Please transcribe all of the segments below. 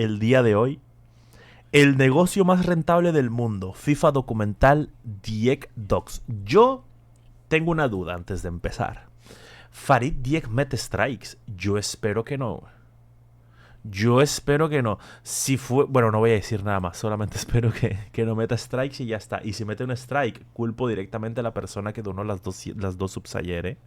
el día de hoy. El negocio más rentable del mundo, FIFA documental Dieck Docs. Yo tengo una duda antes de empezar. Farid Dieck mete strikes. Yo espero que no. Si fue... Bueno, no voy a decir nada más. Solamente espero que no meta strikes y ya está. Y si mete un strike, culpo directamente a la persona que donó las dos subsayer.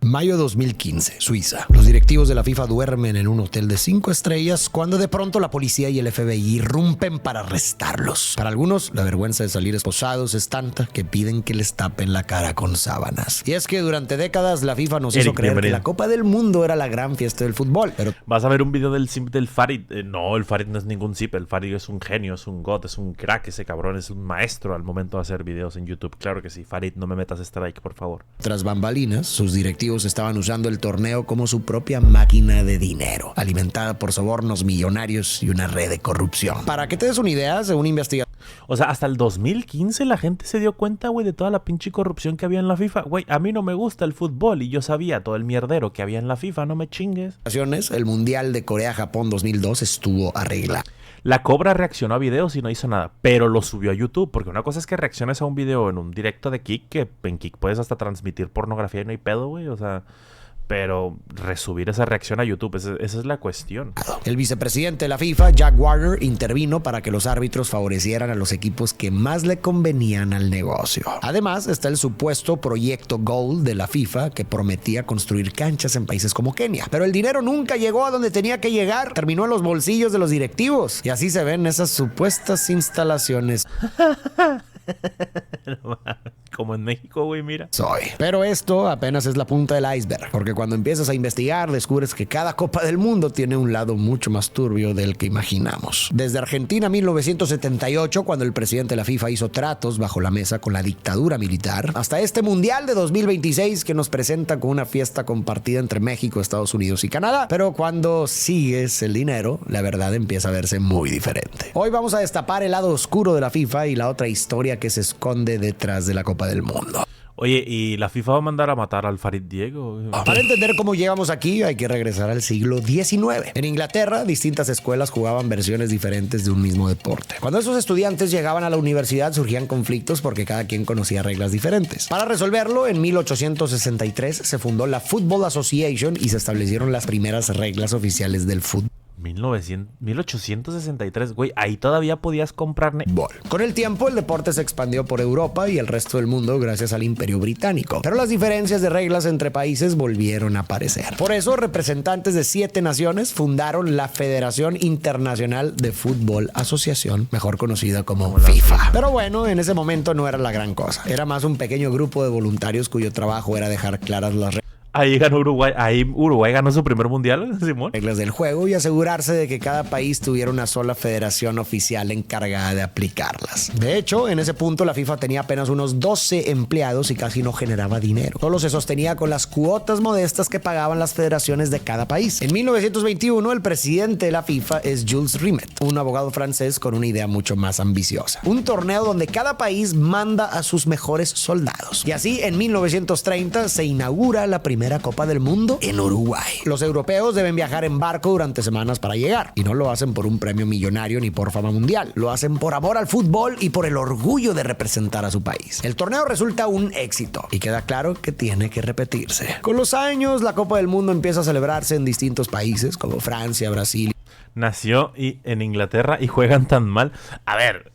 Mayo 2015, Suiza. Los directivos de la FIFA duermen en un hotel de 5 estrellas cuando de pronto la policía y el FBI irrumpen para arrestarlos. Para algunos, la vergüenza de salir esposados es tanta que piden que les tapen la cara con sábanas. Y es que durante décadas la FIFA nos hizo creer que la Copa del Mundo era la gran fiesta del fútbol. Pero vas a ver un video del Farid. No, el Farid no es ningún zip. El Farid es un genio, es un god, es un crack. Ese cabrón es un maestro al momento de hacer videos en YouTube. Claro que sí. Farid, no me metas strike, por favor. Tras bambalinas, sus directivos estaban usando el torneo como su propia máquina de dinero, alimentada por sobornos millonarios y una red de corrupción. Para que te des una idea, según investigación... O sea, hasta el 2015 la gente se dio cuenta, güey, de toda la pinche corrupción que había en la FIFA. Güey, a mí no me gusta el fútbol y yo sabía todo el mierdero que había en la FIFA, no me chingues. El Mundial de Corea-Japón 2002 estuvo arreglado. La Cobra reaccionó a videos y no hizo nada, pero lo subió a YouTube, porque una cosa es que reacciones a un video en un directo de Kick, que en Kick puedes hasta transmitir pornografía y no hay pedo, güey, o sea... Pero resubir esa reacción a YouTube, esa es la cuestión. El vicepresidente de la FIFA, Jack Warner, intervino para que los árbitros favorecieran a los equipos que más le convenían al negocio. Además, está el supuesto proyecto Goal de la FIFA que prometía construir canchas en países como Kenia. Pero el dinero nunca llegó a donde tenía que llegar. Terminó en los bolsillos de los directivos. Y así se ven esas supuestas instalaciones. Como en México, güey, mira. Pero esto apenas es la punta del iceberg, porque cuando empiezas a investigar descubres que cada Copa del Mundo tiene un lado mucho más turbio del que imaginamos. Desde Argentina 1978, cuando el presidente de la FIFA hizo tratos bajo la mesa con la dictadura militar, hasta este Mundial de 2026 que nos presenta con una fiesta compartida entre México, Estados Unidos y Canadá. Pero cuando sigues el dinero, la verdad empieza a verse muy diferente. Hoy vamos a destapar el lado oscuro de la FIFA y la otra historia que se esconde detrás de la Copa del Mundo. Oye, ¿y la FIFA va a mandar a matar al Farid Dieck? Para entender cómo llegamos aquí hay que regresar al siglo XIX. En Inglaterra, distintas escuelas jugaban versiones diferentes de un mismo deporte. Cuando esos estudiantes llegaban a la universidad surgían conflictos porque cada quien conocía reglas diferentes. Para resolverlo, en 1863 se fundó la Football Association y se establecieron las primeras reglas oficiales del fútbol. 1863, güey, ahí todavía podías comprar Con el tiempo el deporte se expandió por Europa y el resto del mundo gracias al Imperio Británico, pero las diferencias de reglas entre países volvieron a aparecer. Por eso representantes de 7 naciones fundaron la Federación Internacional de Fútbol Asociación, mejor conocida como FIFA. Pero bueno, en ese momento no era la gran cosa, era más un pequeño grupo de voluntarios cuyo trabajo era dejar claras las reglas. Ahí ganó Uruguay. Ahí Uruguay ganó su primer mundial, Simón. Reglas del juego y asegurarse de que cada país tuviera una sola federación oficial encargada de aplicarlas. De hecho, en ese punto la FIFA tenía apenas unos 12 empleados y casi no generaba dinero. Solo se sostenía con las cuotas modestas que pagaban las federaciones de cada país. En 1921, el presidente de la FIFA es Jules Rimet, un abogado francés con una idea mucho más ambiciosa. Un torneo donde cada país manda a sus mejores soldados. Y así, en 1930, se inaugura la primera Copa del Mundo en Uruguay. Los europeos deben viajar en barco durante semanas para llegar, y no lo hacen por un premio millonario ni por fama mundial. Lo hacen por amor al fútbol y por el orgullo de representar a su país. El torneo resulta un éxito y queda claro que tiene que repetirse. Con los años, la Copa del Mundo empieza a celebrarse en distintos países como Francia, Brasil. Nació en Inglaterra y juegan tan mal. A ver,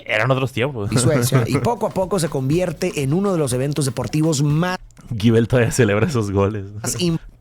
eran otros tiempos. Y Suecia, y poco a poco se convierte en uno de los eventos deportivos más... Givel todavía celebra esos goles.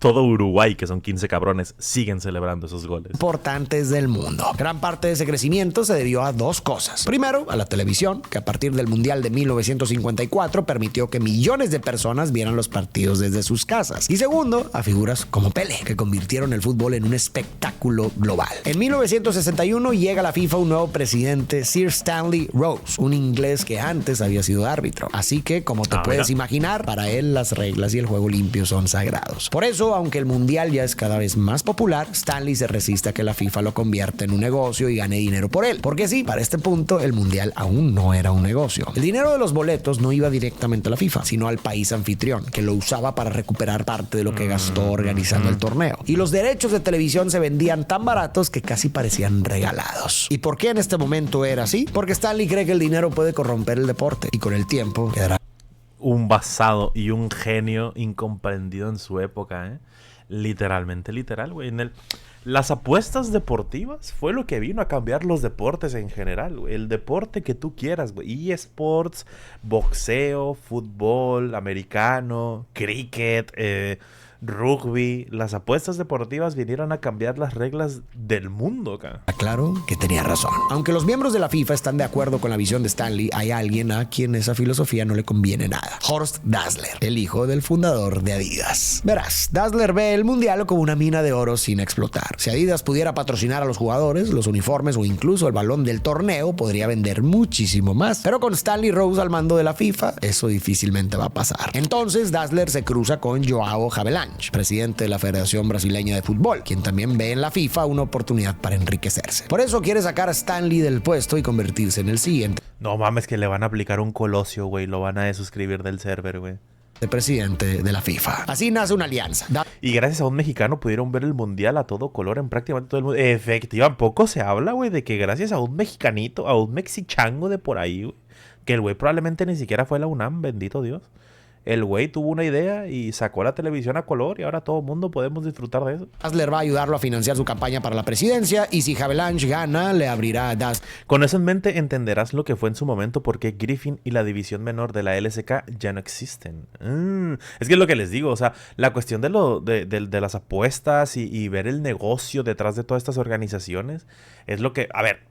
Todo Uruguay, que son 15 cabrones, siguen celebrando esos goles. Importantes del mundo. Gran parte de ese crecimiento se debió a 2 cosas. Primero, a la televisión, que a partir del Mundial de 1954 permitió que millones de personas vieran los partidos desde sus casas. Y segundo, a figuras como Pelé, que convirtieron el fútbol en un espectáculo global. En 1961 llega a la FIFA un nuevo presidente, Sir Stanley Rose, un inglés que antes había sido árbitro. Así que, como te puedes imaginar, para él las reglas y el juego limpio son sagrados. Por eso, eso, aunque el mundial ya es cada vez más popular, Stanley se resiste a que la FIFA lo convierta en un negocio y gane dinero por él. Porque sí, para este punto el mundial aún no era un negocio. El dinero de los boletos no iba directamente a la FIFA, sino al país anfitrión, que lo usaba para recuperar parte de lo que gastó organizando el torneo. Y los derechos de televisión se vendían tan baratos que casi parecían regalados. ¿Y por qué en este momento era así? Porque Stanley cree que el dinero puede corromper el deporte y con el tiempo quedará un basado y un genio incomprendido en su época, ¿eh? Literalmente, literal, güey. Las apuestas deportivas fue lo que vino a cambiar los deportes en general, güey. El deporte que tú quieras, güey. eSports, boxeo, fútbol, americano, cricket, rugby. Las apuestas deportivas vinieron a cambiar las reglas del mundo acá. Claro que tenía razón. Aunque los miembros de la FIFA están de acuerdo con la visión de Stanley, hay alguien a quien esa filosofía no le conviene nada. Horst Dassler, el hijo del fundador de Adidas. Verás, Dassler ve el mundial como una mina de oro sin explotar. Si Adidas pudiera patrocinar a los jugadores, los uniformes o incluso el balón del torneo, podría vender muchísimo más. Pero con Stanley Rose al mando de la FIFA, eso difícilmente va a pasar. Entonces Dassler se cruza con João Havelange, presidente de la Federación Brasileña de Fútbol, quien también ve en la FIFA una oportunidad para enriquecerse. Por eso quiere sacar a Stanley del puesto y convertirse en el siguiente. No mames, que le van a aplicar un colosio, güey. Lo van a desuscribir del server, güey. De presidente de la FIFA. Así nace una alianza. Y gracias a un mexicano pudieron ver el mundial a todo color en prácticamente todo el mundo. Efectivamente, poco se habla, güey, de que gracias a un mexicanito, a un mexichango de por ahí, güey, que el güey probablemente ni siquiera fue a la UNAM, bendito Dios. El güey tuvo una idea y sacó la televisión a color y ahora todo el mundo podemos disfrutar de eso. Dassler va a ayudarlo a financiar su campaña para la presidencia y si Havelange gana, le abrirá a Dassler. Con eso en mente entenderás lo que fue en su momento porque Griffin y la división menor de la LSK ya no existen. Es que es lo que les digo, o sea, la cuestión de las apuestas y ver el negocio detrás de todas estas organizaciones es lo que, a ver,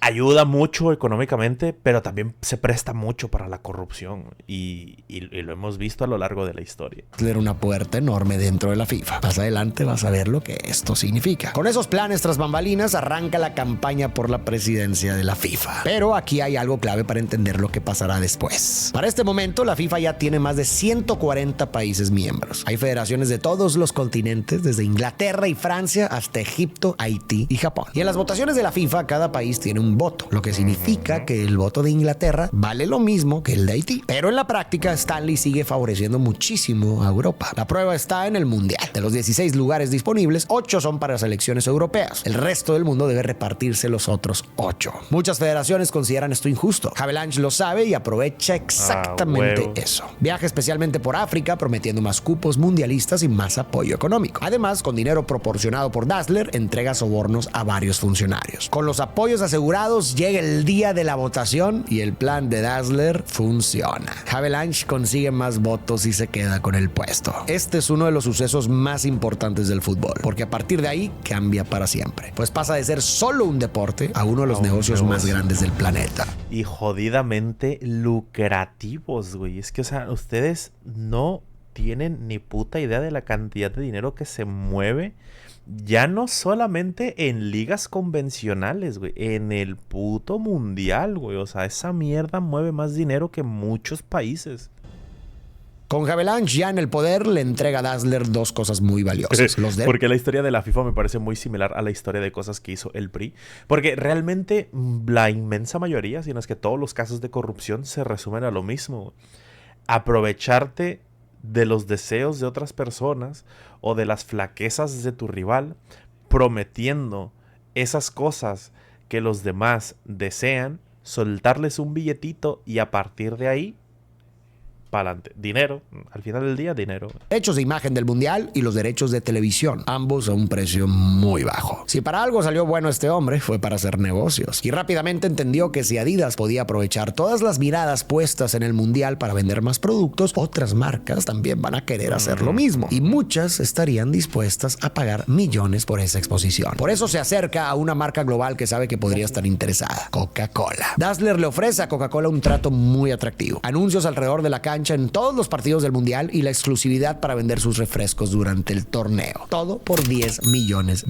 ayuda mucho económicamente, pero también se presta mucho para la corrupción. Y lo hemos visto a lo largo de la historia. Era una puerta enorme dentro de la FIFA. Más adelante vas a ver lo que esto significa. Con esos planes tras bambalinas arranca la campaña por la presidencia de la FIFA. Pero aquí hay algo clave para entender lo que pasará después. Para este momento, la FIFA ya tiene más de 140 países miembros. Hay federaciones de todos los continentes, desde Inglaterra y Francia hasta Egipto, Haití y Japón. Y en las votaciones de la FIFA, cada país tiene un voto, lo que significa que el voto de Inglaterra vale lo mismo que el de Haití. Pero en la práctica, Stanley sigue favoreciendo muchísimo a Europa. La prueba está en el Mundial. De los 16 lugares disponibles, 8 son para selecciones europeas. El resto del mundo debe repartirse los otros 8. Muchas federaciones consideran esto injusto. Havelange lo sabe y aprovecha exactamente eso. Viaja especialmente por África, prometiendo más cupos mundialistas y más apoyo económico. Además, con dinero proporcionado por Dassler, entrega sobornos a varios funcionarios. Con los apoyos asegurados, llega el día de la votación y el plan de Dassler funciona. Havelange consigue más votos y se queda con el puesto. Este es uno de los sucesos más importantes del fútbol, porque a partir de ahí cambia para siempre. Pues pasa de ser solo un deporte a uno de los negocios más grandes del planeta. Y jodidamente lucrativos, güey. Es que, o sea, ustedes no tienen ni puta idea de la cantidad de dinero que se mueve. Ya no solamente en ligas convencionales, güey. En el puto mundial, güey. O sea, esa mierda mueve más dinero que muchos países. Con Havelange ya en el poder, le entrega a Dassler dos cosas muy valiosas. Porque la historia de la FIFA me parece muy similar a la historia de cosas que hizo el PRI. Porque realmente la inmensa mayoría, si no es que todos los casos de corrupción se resumen a lo mismo, güey. Aprovecharte de los deseos de otras personas o de las flaquezas de tu rival, prometiendo esas cosas que los demás desean, soltarles un billetito y a partir de ahí pa'lante. Dinero, al final del día, dinero. Derechos de imagen del mundial y los derechos de televisión, ambos a un precio muy bajo. Si para algo salió bueno este hombre, fue para hacer negocios. Y rápidamente entendió que si Adidas podía aprovechar todas las miradas puestas en el mundial para vender más productos, otras marcas también van a querer hacer lo mismo. Y muchas estarían dispuestas a pagar millones por esa exposición. Por eso se acerca a una marca global que sabe que podría estar interesada: Coca-Cola. Dassler le ofrece a Coca-Cola un trato muy atractivo. Anuncios alrededor de la cancha en todos los partidos del mundial y la exclusividad para vender sus refrescos durante el torneo. Todo por $10 millones.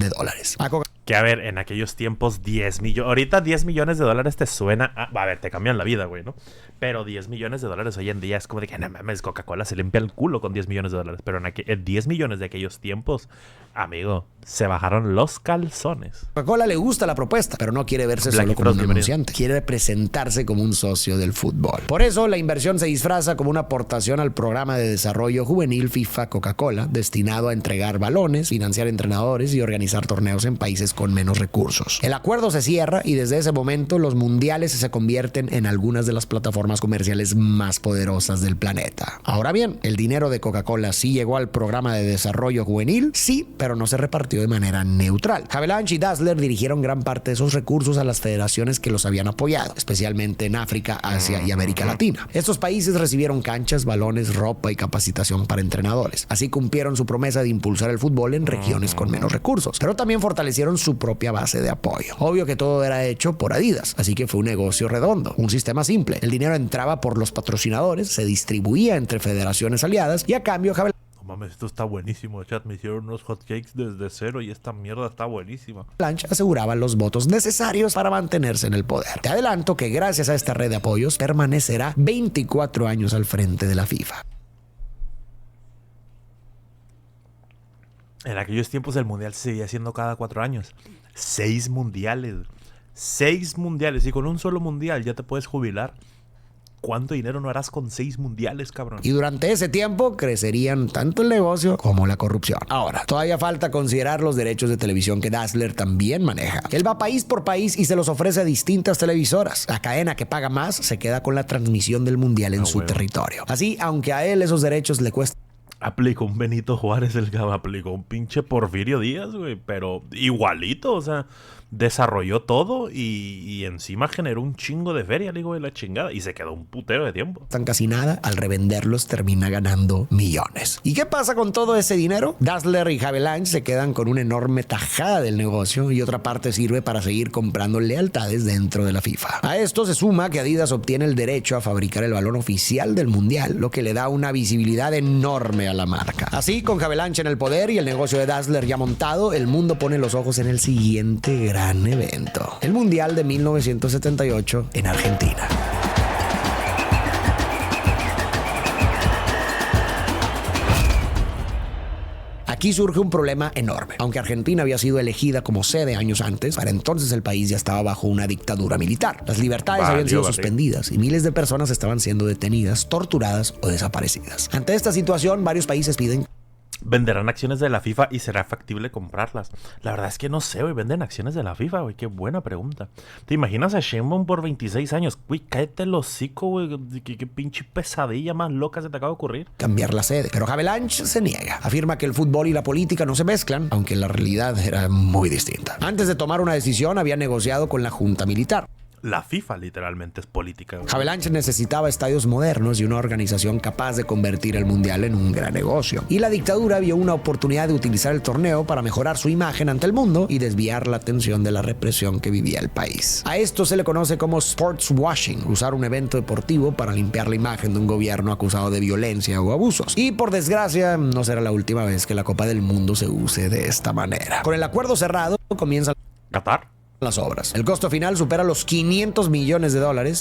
Que a ver, en aquellos tiempos 10 millones... Ahorita 10 millones de dólares te suena... a ver, te cambian la vida, güey, ¿no? Pero 10 millones de dólares hoy en día es como de que, no mames, Coca-Cola se limpia el culo con 10 millones de dólares. Pero en 10 millones de aquellos tiempos, amigo, se bajaron los calzones. Coca-Cola le gusta la propuesta, pero no quiere verse solo como un anunciante. Quiere presentarse como un socio del fútbol. Por eso, la inversión se disfraza como una aportación al programa de desarrollo juvenil FIFA Coca-Cola, destinado a entregar balones, financiar entrenadores y organizar torneos en países con menos recursos. El acuerdo se cierra y desde ese momento los mundiales se convierten en algunas de las plataformas comerciales más poderosas del planeta. Ahora bien, ¿el dinero de Coca-Cola sí llegó al programa de desarrollo juvenil? Sí, pero no se repartió de manera neutral. Havelange y Dassler dirigieron gran parte de esos recursos a las federaciones que los habían apoyado, especialmente en África, Asia y América Latina. Estos países recibieron canchas, balones, ropa y capacitación para entrenadores. Así cumplieron su promesa de impulsar el fútbol en regiones con menos recursos, pero también fortalecieron su propia base de apoyo. Obvio que todo era hecho por Adidas, así que fue un negocio redondo, un sistema simple. El dinero entraba por los patrocinadores, se distribuía entre federaciones aliadas y a cambio Havelange... Mames, esto está buenísimo, chat. Me hicieron unos hotcakes desde cero y esta mierda está buenísima. Havelange aseguraba los votos necesarios para mantenerse en el poder. Te adelanto que gracias a esta red de apoyos permanecerá 24 años al frente de la FIFA. En aquellos tiempos el mundial se seguía haciendo cada 4 años. 6 mundiales. 6 mundiales. Y con un solo mundial ya te puedes jubilar. ¿Cuánto dinero no harás con 6 mundiales, cabrón? Y durante ese tiempo crecerían tanto el negocio como la corrupción. Ahora, todavía falta considerar los derechos de televisión que Dassler también maneja. Él va país por país y se los ofrece a distintas televisoras. La cadena que paga más se queda con la transmisión del mundial en su territorio. Así, aunque a él esos derechos le cuestan... Aplicó un Benito Juárez, aplicó un pinche Porfirio Díaz, güey, pero igualito, o sea, desarrolló todo y encima generó un chingo de feria, digo, de la chingada, y se quedó un putero de tiempo. Tan casi nada, al revenderlos termina ganando millones. ¿Y qué pasa con todo ese dinero? Dassler y Havelange se quedan con una enorme tajada del negocio y otra parte sirve para seguir comprando lealtades dentro de la FIFA. A esto se suma que Adidas obtiene el derecho a fabricar el balón oficial del mundial, lo que le da una visibilidad enorme a la marca. Así, con Havelange en el poder y el negocio de Dassler ya montado, el mundo pone los ojos en el siguiente gran evento: el Mundial de 1978 en Argentina. Aquí surge un problema enorme. Aunque Argentina había sido elegida como sede años antes, para entonces el país ya estaba bajo una dictadura militar. Las libertades habían sido suspendidas y miles de personas estaban siendo detenidas, torturadas o desaparecidas. Ante esta situación, varios países piden... ¿Venderán acciones de la FIFA y será factible comprarlas? La verdad es que no sé, güey. ¿Venden acciones de la FIFA, güey? Qué buena pregunta. ¿Te imaginas a Sheinbaum por 26 años? Güey, cállate el hocico, güey. ¿Qué pinche pesadilla más loca se te acaba de ocurrir? Cambiar la sede. Pero Havelange se niega. Afirma que el fútbol y la política no se mezclan, aunque la realidad era muy distinta. Antes de tomar una decisión, había negociado con la junta militar. La FIFA literalmente es política, güey. Havelange necesitaba estadios modernos y una organización capaz de convertir el mundial en un gran negocio. Y la dictadura vio una oportunidad de utilizar el torneo para mejorar su imagen ante el mundo y desviar la atención de la represión que vivía el país. A esto se le conoce como sports washing, usar un evento deportivo para limpiar la imagen de un gobierno acusado de violencia o abusos. Y por desgracia, no será la última vez que la Copa del Mundo se use de esta manera. Con el acuerdo cerrado, comienza ¿Qatar? Las obras. El costo final supera los $500 millones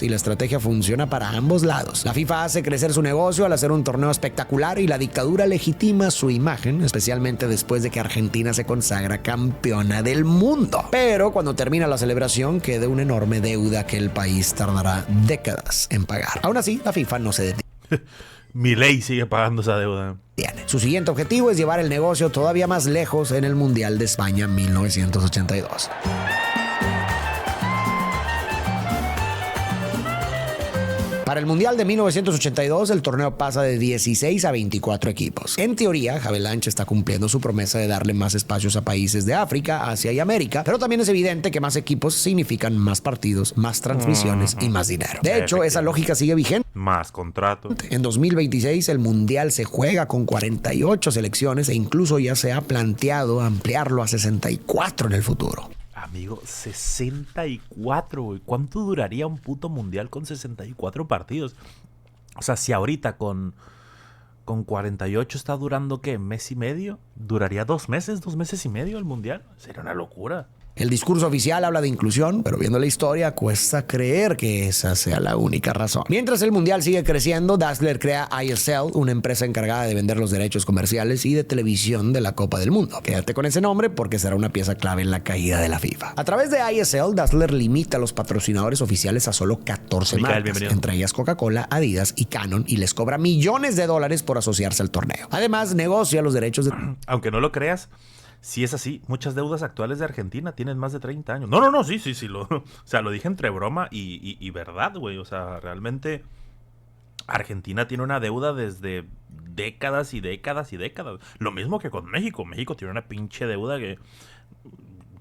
y la estrategia funciona para ambos lados. La FIFA hace crecer su negocio al hacer un torneo espectacular y la dictadura legitima su imagen, especialmente después de que Argentina se consagra campeona del mundo. Pero cuando termina la celebración queda una enorme deuda que el país tardará décadas en pagar. Aún así, la FIFA no se detiene. Milei sigue pagando esa deuda. Su siguiente objetivo es llevar el negocio todavía más lejos en el Mundial de España 1982. Para el Mundial de 1982, el torneo pasa de 16 a 24 equipos. En teoría, Havelange está cumpliendo su promesa de darle más espacios a países de África, Asia y América, pero también es evidente que más equipos significan más partidos, más transmisiones y más dinero. De hecho, esa lógica sigue vigente. Más contratos. En 2026, el Mundial se juega con 48 selecciones e incluso ya se ha planteado ampliarlo a 64 en el futuro. Amigo, 64, güey. ¿Cuánto duraría un puto mundial con 64 partidos? O sea, si ahorita con 48 está durando, ¿qué? ¿Mes y medio? ¿Duraría 2 meses y medio el mundial? Sería una locura. El discurso oficial habla de inclusión, pero viendo la historia cuesta creer que esa sea la única razón. Mientras el mundial sigue creciendo, Dazzler crea ISL, una empresa encargada de vender los derechos comerciales y de televisión de la Copa del Mundo. Quédate con ese nombre porque será una pieza clave en la caída de la FIFA. A través de ISL, Dazzler limita a los patrocinadores oficiales a solo 14 marcas, entre ellas Coca-Cola, Adidas y Canon, y les cobra millones de dólares por asociarse al torneo. Además, negocia los derechos de... Aunque no lo creas, si es así, muchas deudas actuales de Argentina tienen más de 30 años. No, sí, o sea, lo dije entre broma y verdad, güey. O sea, realmente Argentina tiene una deuda desde décadas y décadas y décadas. Lo mismo que con México. México tiene una pinche deuda que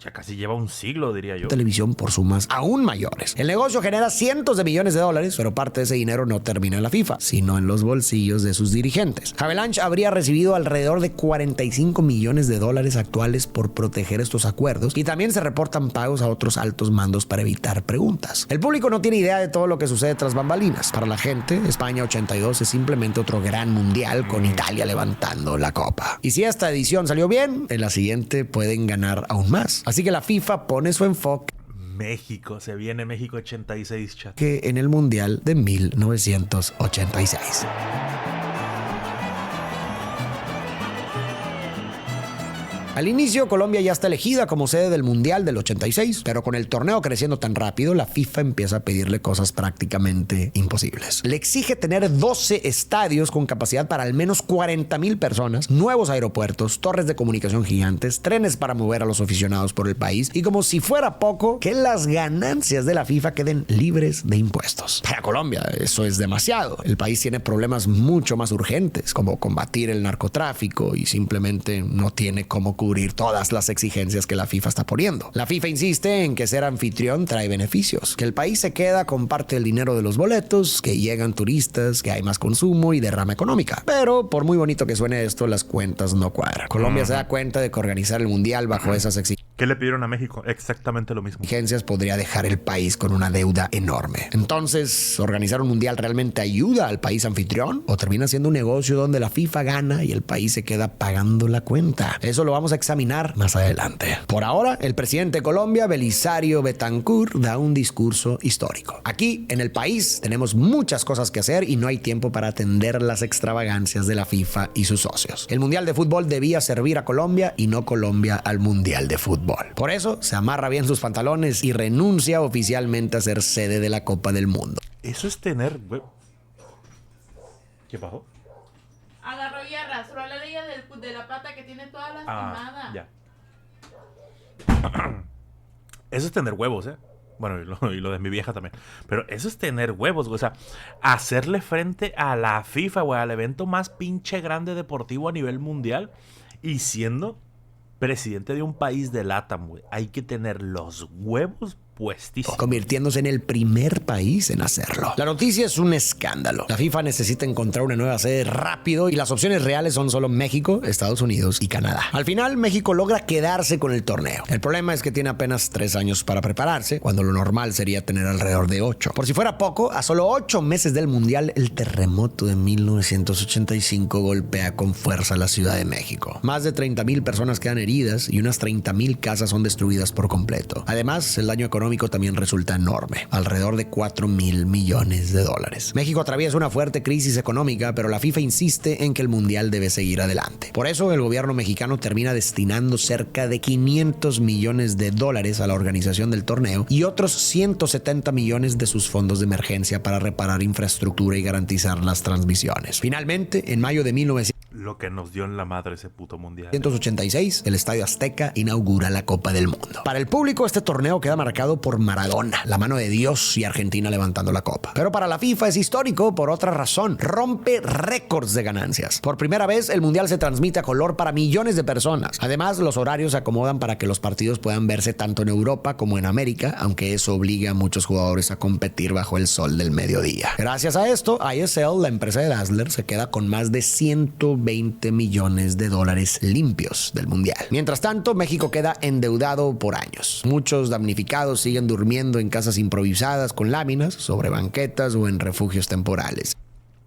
ya casi lleva un siglo, diría yo. Televisión por sumas aún mayores. El negocio genera cientos de millones de dólares, pero parte de ese dinero no termina en la FIFA, sino en los bolsillos de sus dirigentes. Havelange habría recibido alrededor de 45 millones de dólares actuales por proteger estos acuerdos, y también se reportan pagos a otros altos mandos para evitar preguntas. El público no tiene idea de todo lo que sucede tras bambalinas. Para la gente, España 82 es simplemente otro gran mundial con Italia levantando la copa. Y si esta edición salió bien, en la siguiente pueden ganar aún más. Así que la FIFA pone su enfoque México, se viene México 86, chat. Que en el Mundial de 1986. Al inicio, Colombia ya está elegida como sede del Mundial del 86, pero con el torneo creciendo tan rápido, la FIFA empieza a pedirle cosas prácticamente imposibles. Le exige tener 12 estadios con capacidad para al menos 40,000 personas, nuevos aeropuertos, torres de comunicación gigantes, trenes para mover a los aficionados por el país, y como si fuera poco, que las ganancias de la FIFA queden libres de impuestos. Para Colombia, eso es demasiado. El país tiene problemas mucho más urgentes, como combatir el narcotráfico, y simplemente no tiene cómo cubrir todas las exigencias que la FIFA está poniendo. La FIFA insiste en que ser anfitrión trae beneficios, que el país se queda con parte del dinero de los boletos, que llegan turistas, que hay más consumo y derrama económica. Pero por muy bonito que suene esto, las cuentas no cuadran. Colombia se da cuenta de que organizar el mundial bajo esas exigencias ¿Qué le pidieron a México? Exactamente lo mismo. Podría dejar el país con una deuda enorme. Entonces, ¿organizar un mundial realmente ayuda al país anfitrión? ¿O termina siendo un negocio donde la FIFA gana y el país se queda pagando la cuenta? Eso lo vamos a examinar más adelante. Por ahora, el presidente de Colombia, Belisario Betancur, da un discurso histórico. Aquí, en el país, tenemos muchas cosas que hacer y no hay tiempo para atender las extravagancias de la FIFA y sus socios. El mundial de fútbol debía servir a Colombia y no Colombia al mundial de fútbol. Por eso, se amarra bien sus pantalones y renuncia oficialmente a ser sede de la Copa del Mundo. Eso es tener... ¿Qué pasó? Agarró y arrastró a la liga de la pata que tiene toda lastimada. Ya. Eso es tener huevos, ¿eh? Bueno, y lo de mi vieja también. Pero eso es tener huevos, güey. O sea, hacerle frente a la FIFA, güey, al evento más pinche grande deportivo a nivel mundial, y siendo presidente de un país de LATAM, güey. Hay que tener los huevos puestísimos. Convirtiéndose en el primer país en hacerlo. La noticia es un escándalo. La FIFA necesita encontrar una nueva sede rápido y las opciones reales son solo México, Estados Unidos y Canadá. Al final, México logra quedarse con el torneo. El problema es que tiene apenas 3 años para prepararse, cuando lo normal sería tener alrededor de 8. Por si fuera poco, a solo 8 meses del Mundial, el terremoto de 1985 golpea con fuerza la Ciudad de México. Más de 30,000 personas quedan heridas y unas 30,000 casas son destruidas por completo. Además, el daño económico también resulta enorme, alrededor de 4,000 millones de dólares. México atraviesa una fuerte crisis económica, pero la FIFA insiste en que el mundial debe seguir adelante. Por eso, el gobierno mexicano termina destinando cerca de 500 millones de dólares a la organización del torneo y otros 170 millones de sus fondos de emergencia para reparar infraestructura y garantizar las transmisiones. Finalmente, en mayo de 1986, Lo que nos dio en la madre ese puto mundial. 1986, el Estadio Azteca inaugura la Copa del Mundo. Para el público, este torneo queda marcado por Maradona, la mano de Dios, y Argentina levantando la copa. Pero para la FIFA es histórico por otra razón. Rompe récords de ganancias. Por primera vez, el mundial se transmite a color para millones de personas. Además, los horarios se acomodan para que los partidos puedan verse tanto en Europa como en América, aunque eso obliga a muchos jugadores a competir bajo el sol del mediodía. Gracias a esto, ISL, la empresa de Dazzler, se queda con más de 120 millones de dólares limpios del mundial. Mientras tanto, México queda endeudado por años. Muchos damnificados siguen durmiendo en casas improvisadas con láminas, sobre banquetas o en refugios temporales.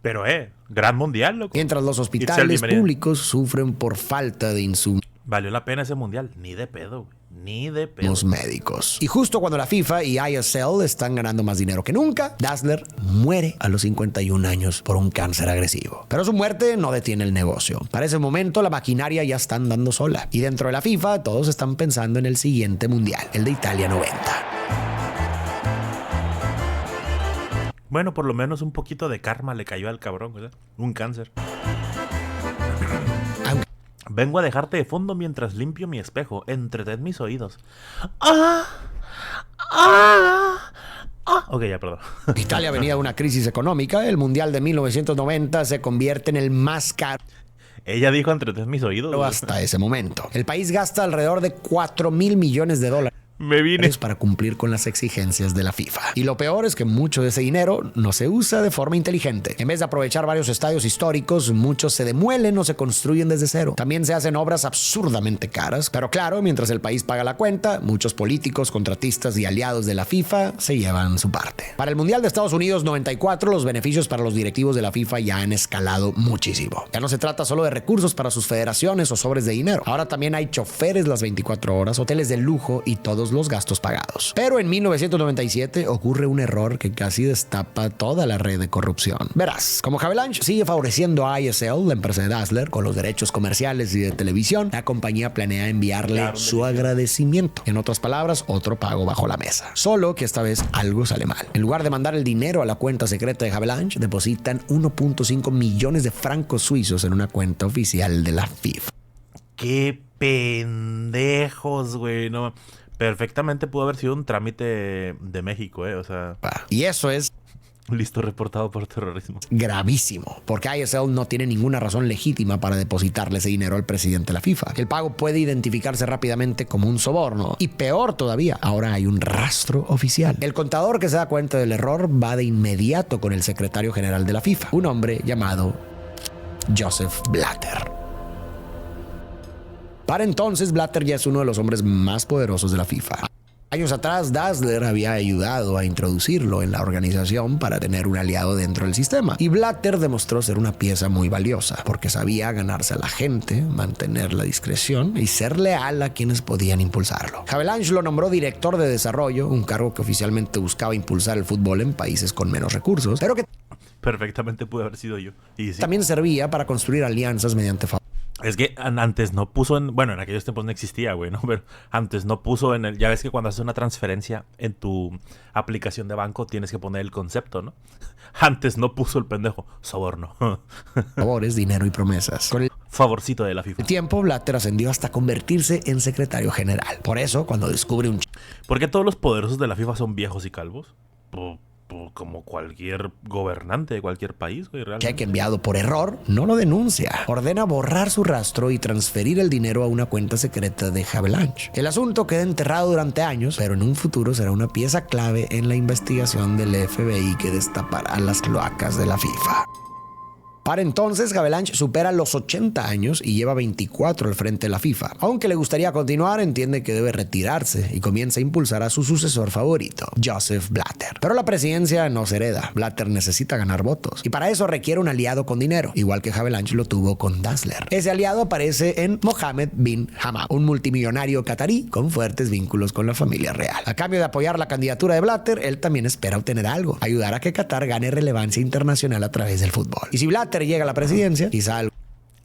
Pero, gran mundial, loco. Mientras los hospitales públicos sufren por falta de insumos. Valió la pena ese mundial, ni de pedo, güey. Ni de pedo. Los médicos. Y justo cuando la FIFA y ISL están ganando más dinero que nunca, Dazzler muere a los 51 años por un cáncer agresivo. Pero su muerte no detiene el negocio. Para ese momento la maquinaria ya está andando sola. Y dentro de la FIFA todos están pensando en el siguiente mundial, el de Italia 90. Bueno, por lo menos un poquito de karma le cayó al cabrón, ¿verdad? Un cáncer. Vengo a dejarte de fondo mientras limpio mi espejo. Entretén mis oídos. Ok, ya, perdón. Italia venía de una crisis económica. El Mundial de 1990 se convierte en el más caro Ella dijo entretén mis oídos. hasta ese momento. El país gasta alrededor de 4,000 millones de dólares Me vine. para cumplir con las exigencias de la FIFA. Y lo peor es que mucho de ese dinero no se usa de forma inteligente. En vez de aprovechar varios estadios históricos, muchos se demuelen o se construyen desde cero. También se hacen obras absurdamente caras. Pero claro, mientras el país paga la cuenta, muchos políticos, contratistas y aliados de la FIFA se llevan su parte. Para el Mundial de Estados Unidos 94, los beneficios para los directivos de la FIFA ya han escalado muchísimo. Ya no se trata solo de recursos para sus federaciones o sobres de dinero. Ahora también hay choferes las 24 horas, hoteles de lujo y todos los gastos pagados. Pero en 1997 ocurre un error que casi destapa toda la red de corrupción. Verás, como Havelange sigue favoreciendo a ISL, la empresa de Dazzler, con los derechos comerciales y de televisión, la compañía planea enviarle su agradecimiento. En otras palabras, otro pago bajo la mesa. Solo que esta vez algo sale mal. En lugar de mandar el dinero a la cuenta secreta de Havelange, depositan 1.5 millones de francos suizos en una cuenta oficial de la FIFA. Qué pendejos, güey. No, perfectamente pudo haber sido un trámite de México, o sea, Y eso es listo reportado por terrorismo. gravísimo, porque ISL no tiene ninguna razón legítima para depositarle ese dinero al presidente de la FIFA. El pago puede identificarse rápidamente como un soborno. Y peor todavía, ahora hay un rastro oficial. El contador que se da cuenta del error va de inmediato con el secretario general de la FIFA, un hombre llamado Joseph Blatter. Para entonces, Blatter ya es uno de los hombres más poderosos de la FIFA. Años atrás, Dazzler había ayudado a introducirlo en la organización para tener un aliado dentro del sistema. Y Blatter demostró ser una pieza muy valiosa, porque sabía ganarse a la gente, mantener la discreción y ser leal a quienes podían impulsarlo. Havelange lo nombró director de desarrollo, un cargo que oficialmente buscaba impulsar el fútbol en países con menos recursos, pero que Perfectamente pudo haber sido yo. Y sí. también servía para construir alianzas mediante Es que antes no puso en... Bueno, en aquellos tiempos no existía, güey, ¿no? Pero antes no puso en el... Ya ves que cuando haces una transferencia en tu aplicación de banco tienes que poner el concepto, ¿no? Antes no puso el pendejo. Soborno. favores, dinero y promesas. Con el Favorcito de la FIFA. tiempo, Blatter ascendió hasta convertirse en secretario general. Por eso, cuando descubre un ¿Por qué todos los poderosos de la FIFA son viejos y calvos? Como cualquier gobernante de cualquier país, güey, realmente. cheque enviado por error, no lo denuncia. Ordena borrar su rastro y transferir el dinero a una cuenta secreta de Havelange. El asunto queda enterrado durante años, pero en un futuro será una pieza clave en la investigación del FBI que destapará las cloacas de la FIFA. Para entonces, Havelange supera los 80 años y lleva 24 al frente de la FIFA. Aunque le gustaría continuar, entiende que debe retirarse y comienza a impulsar a su sucesor favorito, Joseph Blatter. Pero la presidencia no se hereda. Blatter necesita ganar votos y para eso requiere un aliado con dinero, igual que Havelange lo tuvo con Dazzler. Ese aliado aparece en Mohammed bin Hammam, un multimillonario catarí con fuertes vínculos con la familia real. A cambio de apoyar la candidatura de Blatter, él también espera obtener algo, ayudar a que Qatar gane relevancia internacional a través del fútbol. Y si Blatter llega a la presidencia, quizá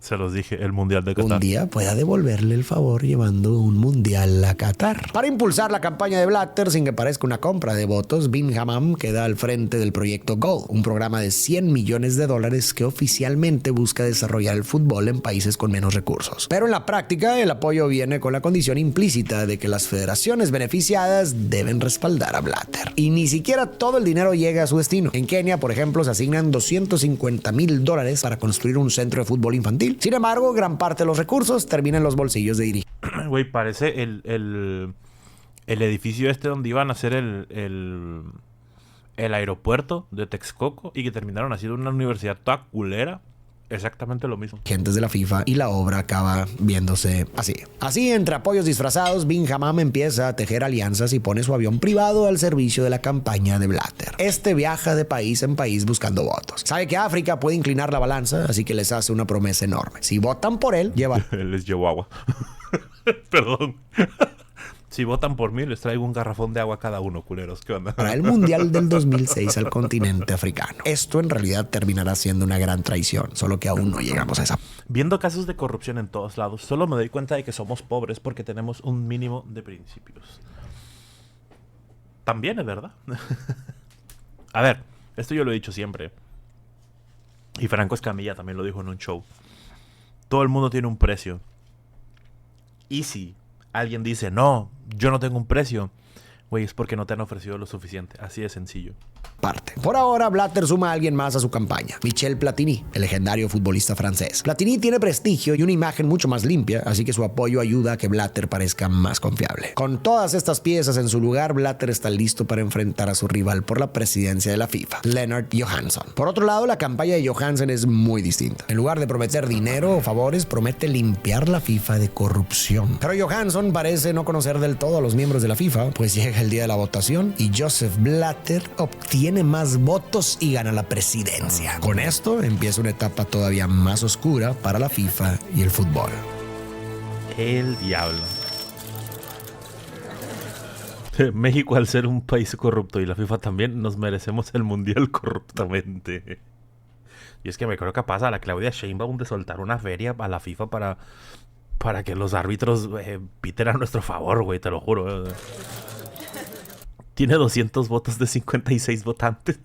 Se los dije, el Mundial de Qatar. un día pueda devolverle el favor llevando un mundial a Qatar. Para impulsar la campaña de Blatter sin que parezca una compra de votos, bin Hammam queda al frente del proyecto GOAL, un programa de $100 millones que oficialmente busca desarrollar el fútbol en países con menos recursos. Pero en la práctica, el apoyo viene con la condición implícita de que las federaciones beneficiadas deben respaldar a Blatter. Y ni siquiera todo el dinero llega a su destino. En Kenia, por ejemplo, se asignan $250,000 para construir un centro de fútbol infantil. Sin embargo, gran parte de los recursos termina en los bolsillos de dirigentes. Güey, parece el edificio este donde iban a hacer el aeropuerto de Texcoco y que terminaron haciendo una universidad toda culera. Exactamente lo mismo. De la FIFA y la obra acaba viéndose así. Así, entre apoyos disfrazados, bin Hammam empieza a tejer alianzas y pone su avión privado al servicio de la campaña de Blatter. Este viaja de país en país buscando votos. Sabe que África puede inclinar la balanza, así que les hace una promesa enorme. Si votan por él, lleva... Les llevó agua. Perdón. Si votan por mí, les traigo un garrafón de agua a cada uno, culeros. ¿Qué onda? Para el Mundial del 2006 al continente africano. Esto en realidad terminará siendo una gran traición, solo que aún no llegamos a esa. Viendo casos de corrupción en todos lados, solo me doy cuenta de que somos pobres porque tenemos un mínimo de principios. También es verdad. A ver, esto yo lo he dicho siempre. Y Franco Escamilla también lo dijo en un show. Todo el mundo tiene un precio. Y si alguien dice, no, yo no tengo un precio, güey, es porque no te han ofrecido lo suficiente. Así de sencillo. Parte. Por ahora, Blatter suma a alguien más a su campaña, Michel Platini, el legendario futbolista francés. Platini tiene prestigio y una imagen mucho más limpia, así que su apoyo ayuda a que Blatter parezca más confiable. Con todas estas piezas en su lugar, Blatter está listo para enfrentar a su rival por la presidencia de la FIFA, Lennart Johansson. Por otro lado, la campaña de Johansson es muy distinta. En lugar de prometer dinero o favores, promete limpiar la FIFA de corrupción. Pero Johansson parece no conocer del todo a los miembros de la FIFA, pues llega el día de la votación y Joseph Blatter obtiene más votos y gana la presidencia. Con esto empieza una etapa todavía más oscura para la FIFA y el fútbol. El diablo. México, al ser un país corrupto y la FIFA también, nos merecemos el mundial corruptamente. Y es que me creo capaz a la Claudia Sheinbaum de soltar una feria a la FIFA para que los árbitros piten a nuestro favor, güey, te lo juro. Tiene 200 votos de 56 votantes.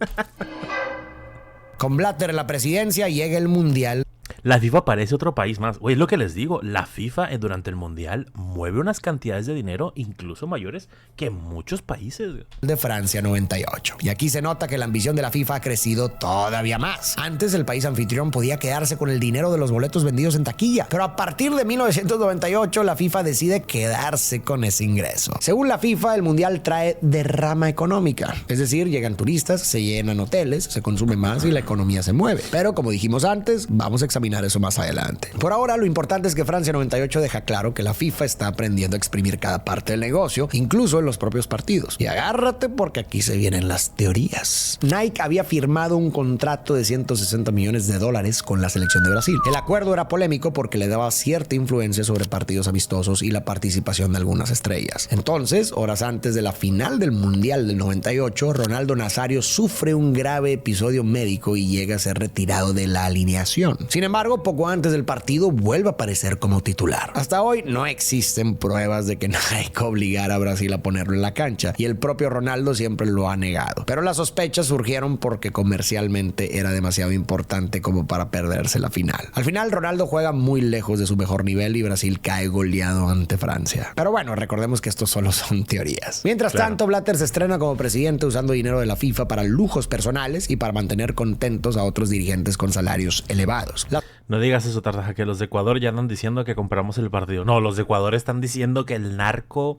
Con Blatter en la presidencia llega el mundial. La FIFA parece otro país más. Güey, es lo que les digo. La FIFA durante el Mundial mueve unas cantidades de dinero incluso mayores que muchos países. De Francia 98. Y aquí se nota que la ambición de la FIFA ha crecido todavía más. Antes el país anfitrión podía quedarse con el dinero de los boletos vendidos en taquilla. Pero a partir de 1998 la FIFA decide quedarse con ese ingreso. Según la FIFA, el Mundial trae derrama económica. Es decir, llegan turistas, se llenan hoteles, se consume más y la economía se mueve. Pero como dijimos antes, vamos a examinar eso más adelante. Por ahora, lo importante es que Francia 98 deja claro que la FIFA está aprendiendo a exprimir cada parte del negocio, incluso en los propios partidos. Y agárrate porque aquí se vienen las teorías. Nike había firmado un contrato de 160 millones de dólares con la selección de Brasil. El acuerdo era polémico porque le daba cierta influencia sobre partidos amistosos y la participación de algunas estrellas. Entonces, horas antes de la final del Mundial del 98, Ronaldo Nazario sufre un grave episodio médico y llega a ser retirado de la alineación. Sin embargo, poco antes del partido vuelve a aparecer como titular. Hasta hoy no existen pruebas de que Nike obligara a Brasil a ponerlo en la cancha y el propio Ronaldo siempre lo ha negado. Pero las sospechas surgieron porque comercialmente era demasiado importante como para perderse la final. Al final, Ronaldo juega muy lejos de su mejor nivel y Brasil cae goleado ante Francia. Pero bueno, recordemos que esto solo son teorías. Mientras tanto, Blatter se estrena como presidente usando dinero de la FIFA para lujos personales y para mantener contentos a otros dirigentes con salarios elevados. No digas eso, Tartaja, que los de Ecuador ya andan diciendo que compramos el partido. No, los de Ecuador están diciendo que el narco,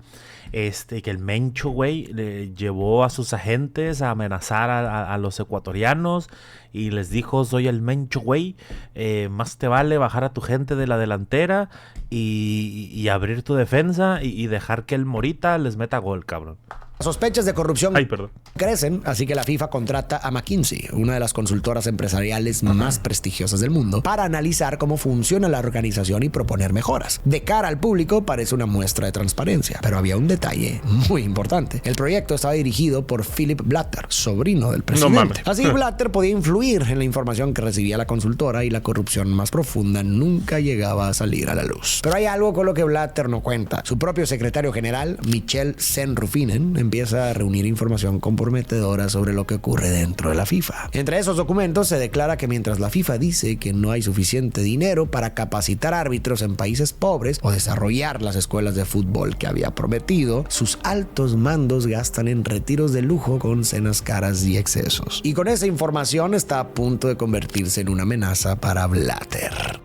que el Mencho, güey, le llevó a sus agentes a amenazar a los ecuatorianos y les dijo, soy el Mencho, güey, más te vale bajar a tu gente de la delantera y abrir tu defensa y dejar que el Morita les meta gol, cabrón. Las sospechas de corrupción perdón. crecen, así que la FIFA contrata a McKinsey, una de las consultoras empresariales más prestigiosas del mundo, para analizar cómo funciona la organización y proponer mejoras. De cara al público parece una muestra de transparencia, pero había un detalle muy importante. El proyecto estaba dirigido por Philip Blatter, sobrino del presidente. Así Blatter podía influir en la información que recibía la consultora y la corrupción más profunda nunca llegaba a salir a la luz. Pero hay algo con lo que Blatter no cuenta. Su propio secretario general, Michel Sen-Rufinen, empieza a reunir información comprometedora sobre lo que ocurre dentro de la FIFA. Entre esos documentos se declara que mientras la FIFA dice que no hay suficiente dinero para capacitar árbitros en países pobres o desarrollar las escuelas de fútbol que había prometido, sus altos mandos gastan en retiros de lujo con cenas caras y excesos. Y con esa información está a punto de convertirse en una amenaza para Blatter.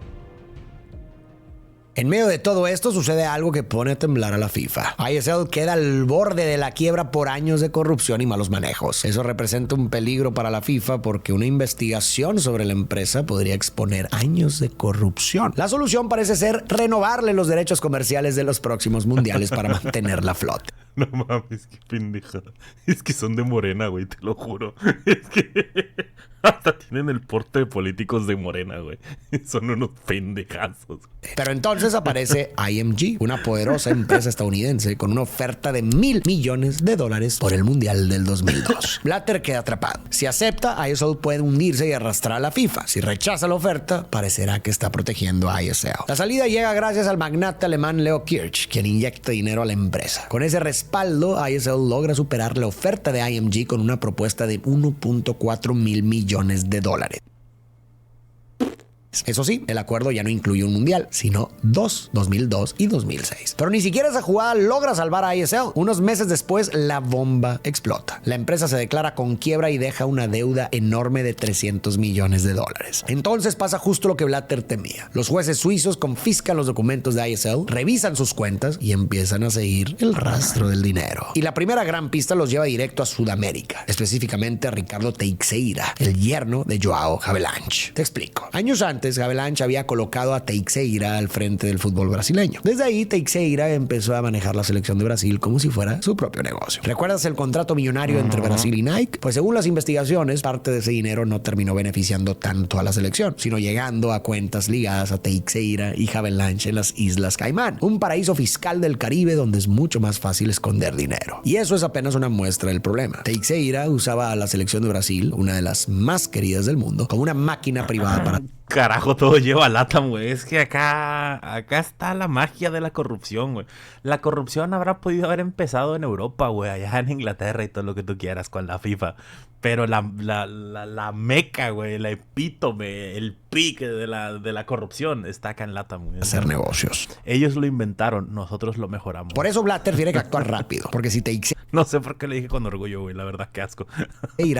En medio de todo esto sucede algo que pone a temblar a la FIFA. ISL queda al borde de la quiebra por años de corrupción y malos manejos. Eso representa un peligro para la FIFA porque una investigación sobre la empresa podría exponer años de corrupción. La solución parece ser renovarle los derechos comerciales de los próximos mundiales para mantenerla a flote. No mames, qué pendejada. Es que son de Morena, güey, te lo juro. Es que hasta tienen el porte de políticos de Morena, güey. Son unos pendejazos. Pero entonces Entonces aparece IMG, una poderosa empresa estadounidense con una oferta de $1,000 millones por el Mundial del 2002. Blatter queda atrapado. Si acepta, ISL puede hundirse y arrastrar a la FIFA. Si rechaza la oferta, parecerá que está protegiendo a ISL. La salida llega gracias al magnate alemán Leo Kirch, quien inyecta dinero a la empresa. Con ese respaldo, ISL logra superar la oferta de IMG con una propuesta de $1.4 mil millones. Eso sí, el acuerdo ya no incluye un mundial, sino 2002 y 2006. Pero ni siquiera esa jugada logra salvar a ISL. Unos meses después, la bomba explota. La empresa se declara con quiebra y deja una deuda enorme de $300 millones. Entonces pasa justo lo que Blatter temía. Los jueces suizos confiscan los documentos de ISL, revisan sus cuentas y empiezan a seguir el rastro del dinero. Y la primera gran pista los lleva directo a Sudamérica, específicamente a Ricardo Teixeira, el yerno de Joao Havelange. Te explico. Años antes, Havelange había colocado a Teixeira al frente del fútbol brasileño. Desde ahí, Teixeira empezó a manejar la selección de Brasil como si fuera su propio negocio. ¿Recuerdas el contrato millonario entre Brasil y Nike? Pues según las investigaciones, parte de ese dinero no terminó beneficiando tanto a la selección, sino llegando a cuentas ligadas a Teixeira y Havelange en las Islas Caimán, un paraíso fiscal del Caribe donde es mucho más fácil esconder dinero. Y eso es apenas una muestra del problema. Teixeira usaba a la selección de Brasil, una de las más queridas del mundo, como una máquina privada para... Carajo, todo lleva a LATAM, güey. Es que acá está la magia de la corrupción, güey. La corrupción habrá podido haber empezado en Europa, güey, allá en Inglaterra y todo lo que tú quieras con la FIFA. Pero la meca, güey, la epítome, el pique de la corrupción está acá en LATAM, güey. Hacer negocios. Ellos lo inventaron, nosotros lo mejoramos. Por eso Blatter tiene que actuar rápido, porque si Teixeira no sé por qué le dije con orgullo, güey, la verdad, qué asco.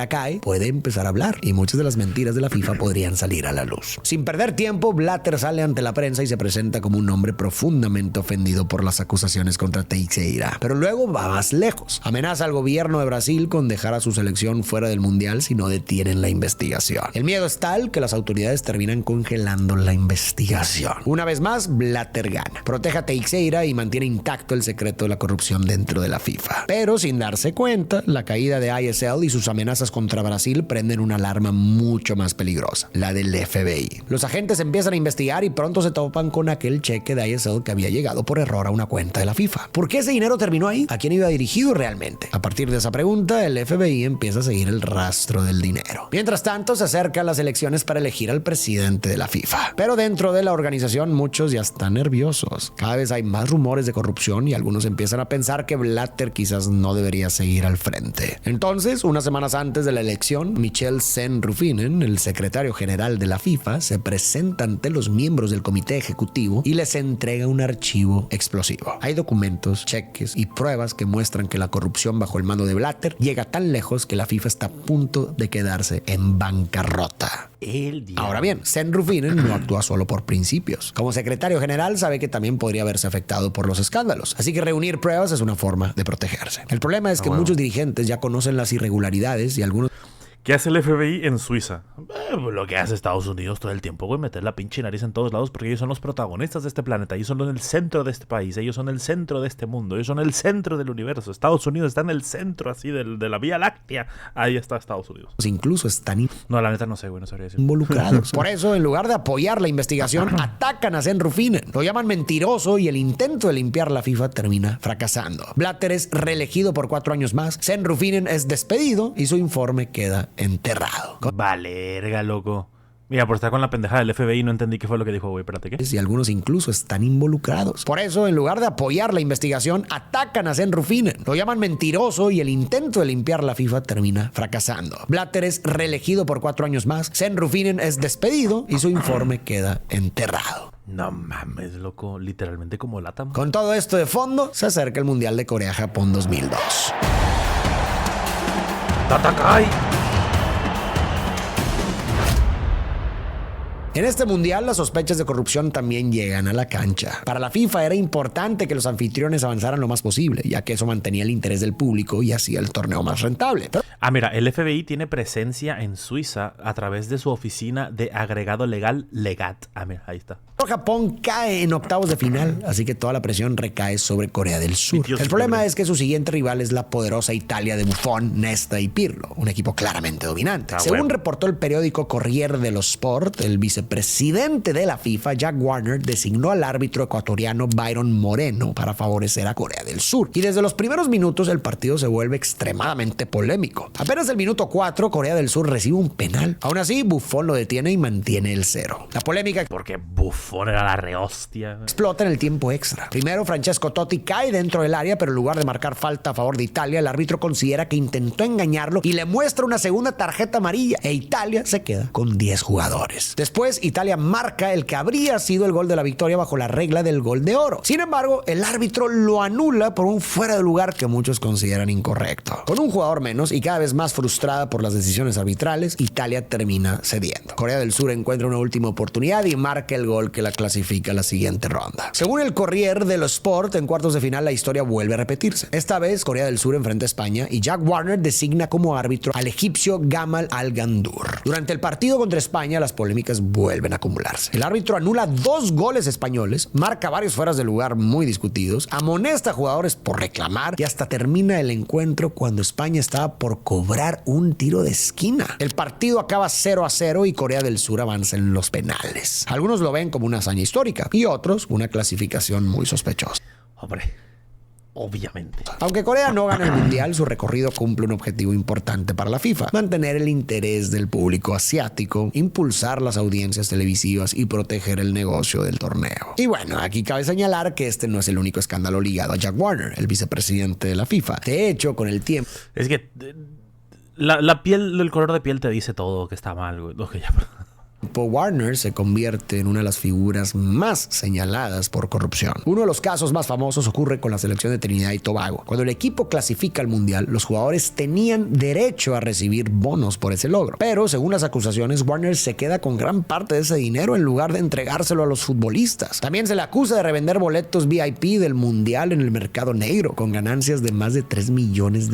cae, puede empezar a hablar y muchas de las mentiras de la FIFA podrían salir a la luz. Sin perder tiempo, Blatter sale ante la prensa y se presenta como un hombre profundamente ofendido por las acusaciones contra Teixeira. Pero luego va más lejos. Amenaza al gobierno de Brasil con dejar a su selección fuera del mundial si no detienen la investigación. El miedo es tal que las autoridades terminan congelando la investigación. Una vez más, Blatter gana. Protege a Teixeira y mantiene intacto el secreto de la corrupción dentro de la FIFA. Pero sin darse cuenta, la caída de ISL y sus amenazas contra Brasil prenden una alarma mucho más peligrosa, la del FBI. Los agentes empiezan a investigar y pronto se topan con aquel cheque de ISL que había llegado por error a una cuenta de la FIFA. ¿Por qué ese dinero terminó ahí? ¿A quién iba dirigido realmente? A partir de esa pregunta, el FBI empieza a seguir el rastro del dinero. Mientras tanto, se acercan las elecciones para elegir al presidente de la FIFA. Pero dentro de la organización, muchos ya están nerviosos. Cada vez hay más rumores de corrupción y algunos empiezan a pensar que Blatter quizás no debería seguir al frente. Entonces, unas semanas antes de la elección, Michel Sen-Ruffinen, el secretario general de la FIFA, se presenta ante los miembros del comité ejecutivo y les entrega un archivo explosivo. Hay documentos, cheques y pruebas que muestran que la corrupción bajo el mando de Blatter llega tan lejos que la FIFA está a punto de quedarse en bancarrota. Ahora bien, Sen-Ruffinen no actúa solo por principios. Como secretario general sabe que también podría verse afectado por los escándalos, así que reunir pruebas es una forma de protegerse. El problema es que muchos dirigentes ya conocen las irregularidades y algunos... ¿Qué hace el FBI en Suiza? Lo que hace Estados Unidos todo el tiempo, güey, meter la pinche nariz en todos lados porque ellos son los protagonistas de este planeta, ellos son el centro de este país, ellos son el centro de este mundo, ellos son el centro del universo. Estados Unidos está en el centro así de la Vía Láctea. Ahí está Estados Unidos. Incluso están No, la neta no sé, güey, no sabría decir. Involucrados. Por eso, en lugar de apoyar la investigación, atacan a Sen-Ruffinen. Lo llaman mentiroso y el intento de limpiar la FIFA termina fracasando. Blatter es reelegido por 4 años más, Sen-Ruffinen es despedido y su informe queda enterrado. Valerga, loco. Mira, por estar con la pendejada del FBI no entendí qué fue lo que dijo, güey. Espérate, ¿qué? Y algunos incluso están involucrados. Por eso, en lugar de apoyar la investigación, atacan a Sen-Ruffinen. Lo llaman mentiroso y el intento de limpiar la FIFA termina fracasando. Blatter es reelegido por 4 años más, Sen-Ruffinen es despedido y su informe queda enterrado. No mames, loco. Literalmente como LATAM. Con todo esto de fondo, se acerca el Mundial de Corea-Japón 2002. ¡Tatakai! En este mundial, las sospechas de corrupción también llegan a la cancha. Para la FIFA era importante que los anfitriones avanzaran lo más posible, ya que eso mantenía el interés del público y hacía el torneo más rentable. Mira, el FBI tiene presencia en Suiza a través de su oficina de agregado legal Legat. Mira, ahí está. Japón cae en octavos de final, así que toda la presión recae sobre Corea del Sur. El problema es que su siguiente rival es la poderosa Italia de Buffon, Nesta y Pirlo, un equipo claramente dominante. Según reportó el periódico Corriere dello Sport, el vicepresidente vicepresidente de la FIFA, Jack Warner, designó al árbitro ecuatoriano Byron Moreno para favorecer a Corea del Sur. Y desde los primeros minutos el partido se vuelve extremadamente polémico. Apenas el minuto 4, Corea del Sur recibe un penal. Aún así, Buffon lo detiene y mantiene el 0. La polémica Porque Buffon era la rehostia. explota en el tiempo extra. Primero, Francesco Totti cae dentro del área, pero en lugar de marcar falta a favor de Italia, el árbitro considera que intentó engañarlo y le muestra una segunda tarjeta amarilla, e Italia se queda con 10 jugadores. Después, Italia marca el que habría sido el gol de la victoria bajo la regla del gol de oro. Sin embargo, el árbitro lo anula por un fuera de lugar que muchos consideran incorrecto. Con un jugador menos y cada vez más frustrada por las decisiones arbitrales, Italia termina cediendo. Corea del Sur encuentra una última oportunidad y marca el gol que la clasifica a la siguiente ronda. Según el Corriere dello Sport, en cuartos de final la historia vuelve a repetirse. Esta vez, Corea del Sur enfrenta a España y Jack Warner designa como árbitro al egipcio Gamal Al-Gandour. Durante el partido contra España, las polémicas vuelven a acumularse. El árbitro anula 2 goles españoles, marca varios fueras de lugar muy discutidos, amonesta a jugadores por reclamar y hasta termina el encuentro cuando España estaba por cobrar un tiro de esquina. El partido acaba 0-0 y Corea del Sur avanza en los penales. Algunos lo ven como una hazaña histórica y otros una clasificación muy sospechosa. Hombre, obviamente. Aunque Corea no gana el mundial, su recorrido cumple un objetivo importante para la FIFA: mantener el interés del público asiático, impulsar las audiencias televisivas y proteger el negocio del torneo. Y bueno, aquí cabe señalar que este no es el único escándalo ligado a Jack Warner, el vicepresidente de la FIFA. De hecho, con el tiempo... Es que la piel, el color de piel te dice todo que está mal, güey. Ok, ya, Warner se convierte en una de las figuras más señaladas por corrupción. Uno de los casos más famosos ocurre con la selección de Trinidad y Tobago. Cuando el equipo clasifica al mundial, los jugadores tenían derecho a recibir bonos por ese logro. Pero, según las acusaciones, Warner se queda con gran parte de ese dinero en lugar de entregárselo a los futbolistas. También se le acusa de revender boletos VIP del mundial en el mercado negro, con ganancias de más de $3 millones.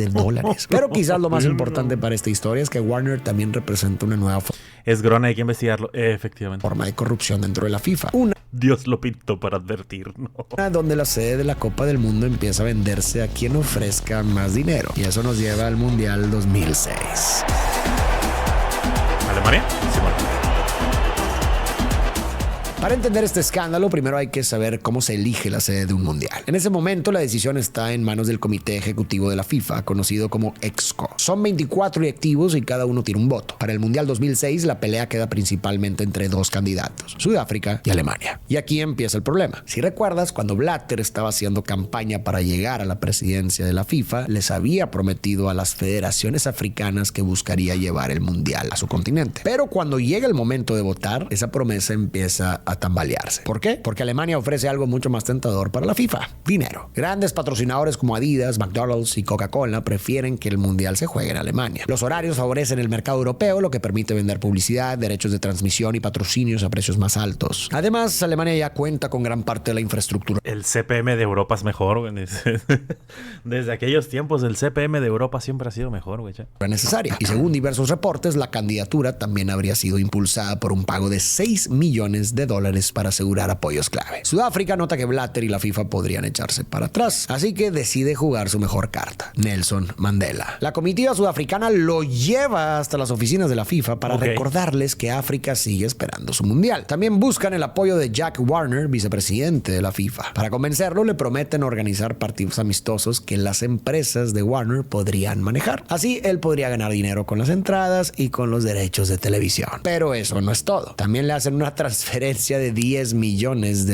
Pero quizás lo más importante para esta historia es que Warner también representa una nueva es grona, hay que investigarlo. Efectivamente. Forma de corrupción dentro de la FIFA. Una Dios lo pintó para advertir, ¿no? Donde la sede de la Copa del Mundo empieza a venderse a quien ofrezca más dinero. Y eso nos lleva al Mundial 2006. ¿Alemania? Sí, bueno. Para entender este escándalo, primero hay que saber cómo se elige la sede de un mundial. En ese momento, la decisión está en manos del Comité Ejecutivo de la FIFA, conocido como EXCO. Son 24 directivos y cada uno tiene un voto. Para el Mundial 2006, la pelea queda principalmente entre 2 candidatos, Sudáfrica y Alemania. Y aquí empieza el problema. Si recuerdas, cuando Blatter estaba haciendo campaña para llegar a la presidencia de la FIFA, les había prometido a las federaciones africanas que buscaría llevar el mundial a su continente. Pero cuando llega el momento de votar, esa promesa empieza a tambalearse. ¿Por qué? Porque Alemania ofrece algo mucho más tentador para la FIFA: dinero. Grandes patrocinadores como Adidas, McDonald's y Coca-Cola prefieren que el mundial se juegue en Alemania. Los horarios favorecen el mercado europeo, lo que permite vender publicidad, derechos de transmisión y patrocinios a precios más altos. Además, Alemania ya cuenta con gran parte de la infraestructura. El CPM de Europa es mejor, güey. Desde aquellos tiempos, el CPM de Europa siempre ha sido mejor, güey. Necesaria. Y según diversos reportes, la candidatura también habría sido impulsada por un pago de $6 millones para asegurar apoyos clave. Sudáfrica nota que Blatter y la FIFA podrían echarse para atrás, así que decide jugar su mejor carta: Nelson Mandela. La comitiva sudafricana lo lleva hasta las oficinas de la FIFA para recordarles que África sigue esperando su mundial. También buscan el apoyo de Jack Warner, vicepresidente de la FIFA. Para convencerlo, le prometen organizar partidos amistosos que las empresas de Warner podrían manejar. Así, él podría ganar dinero con las entradas y con los derechos de televisión. Pero eso no es todo. También le hacen una transferencia de $10 millones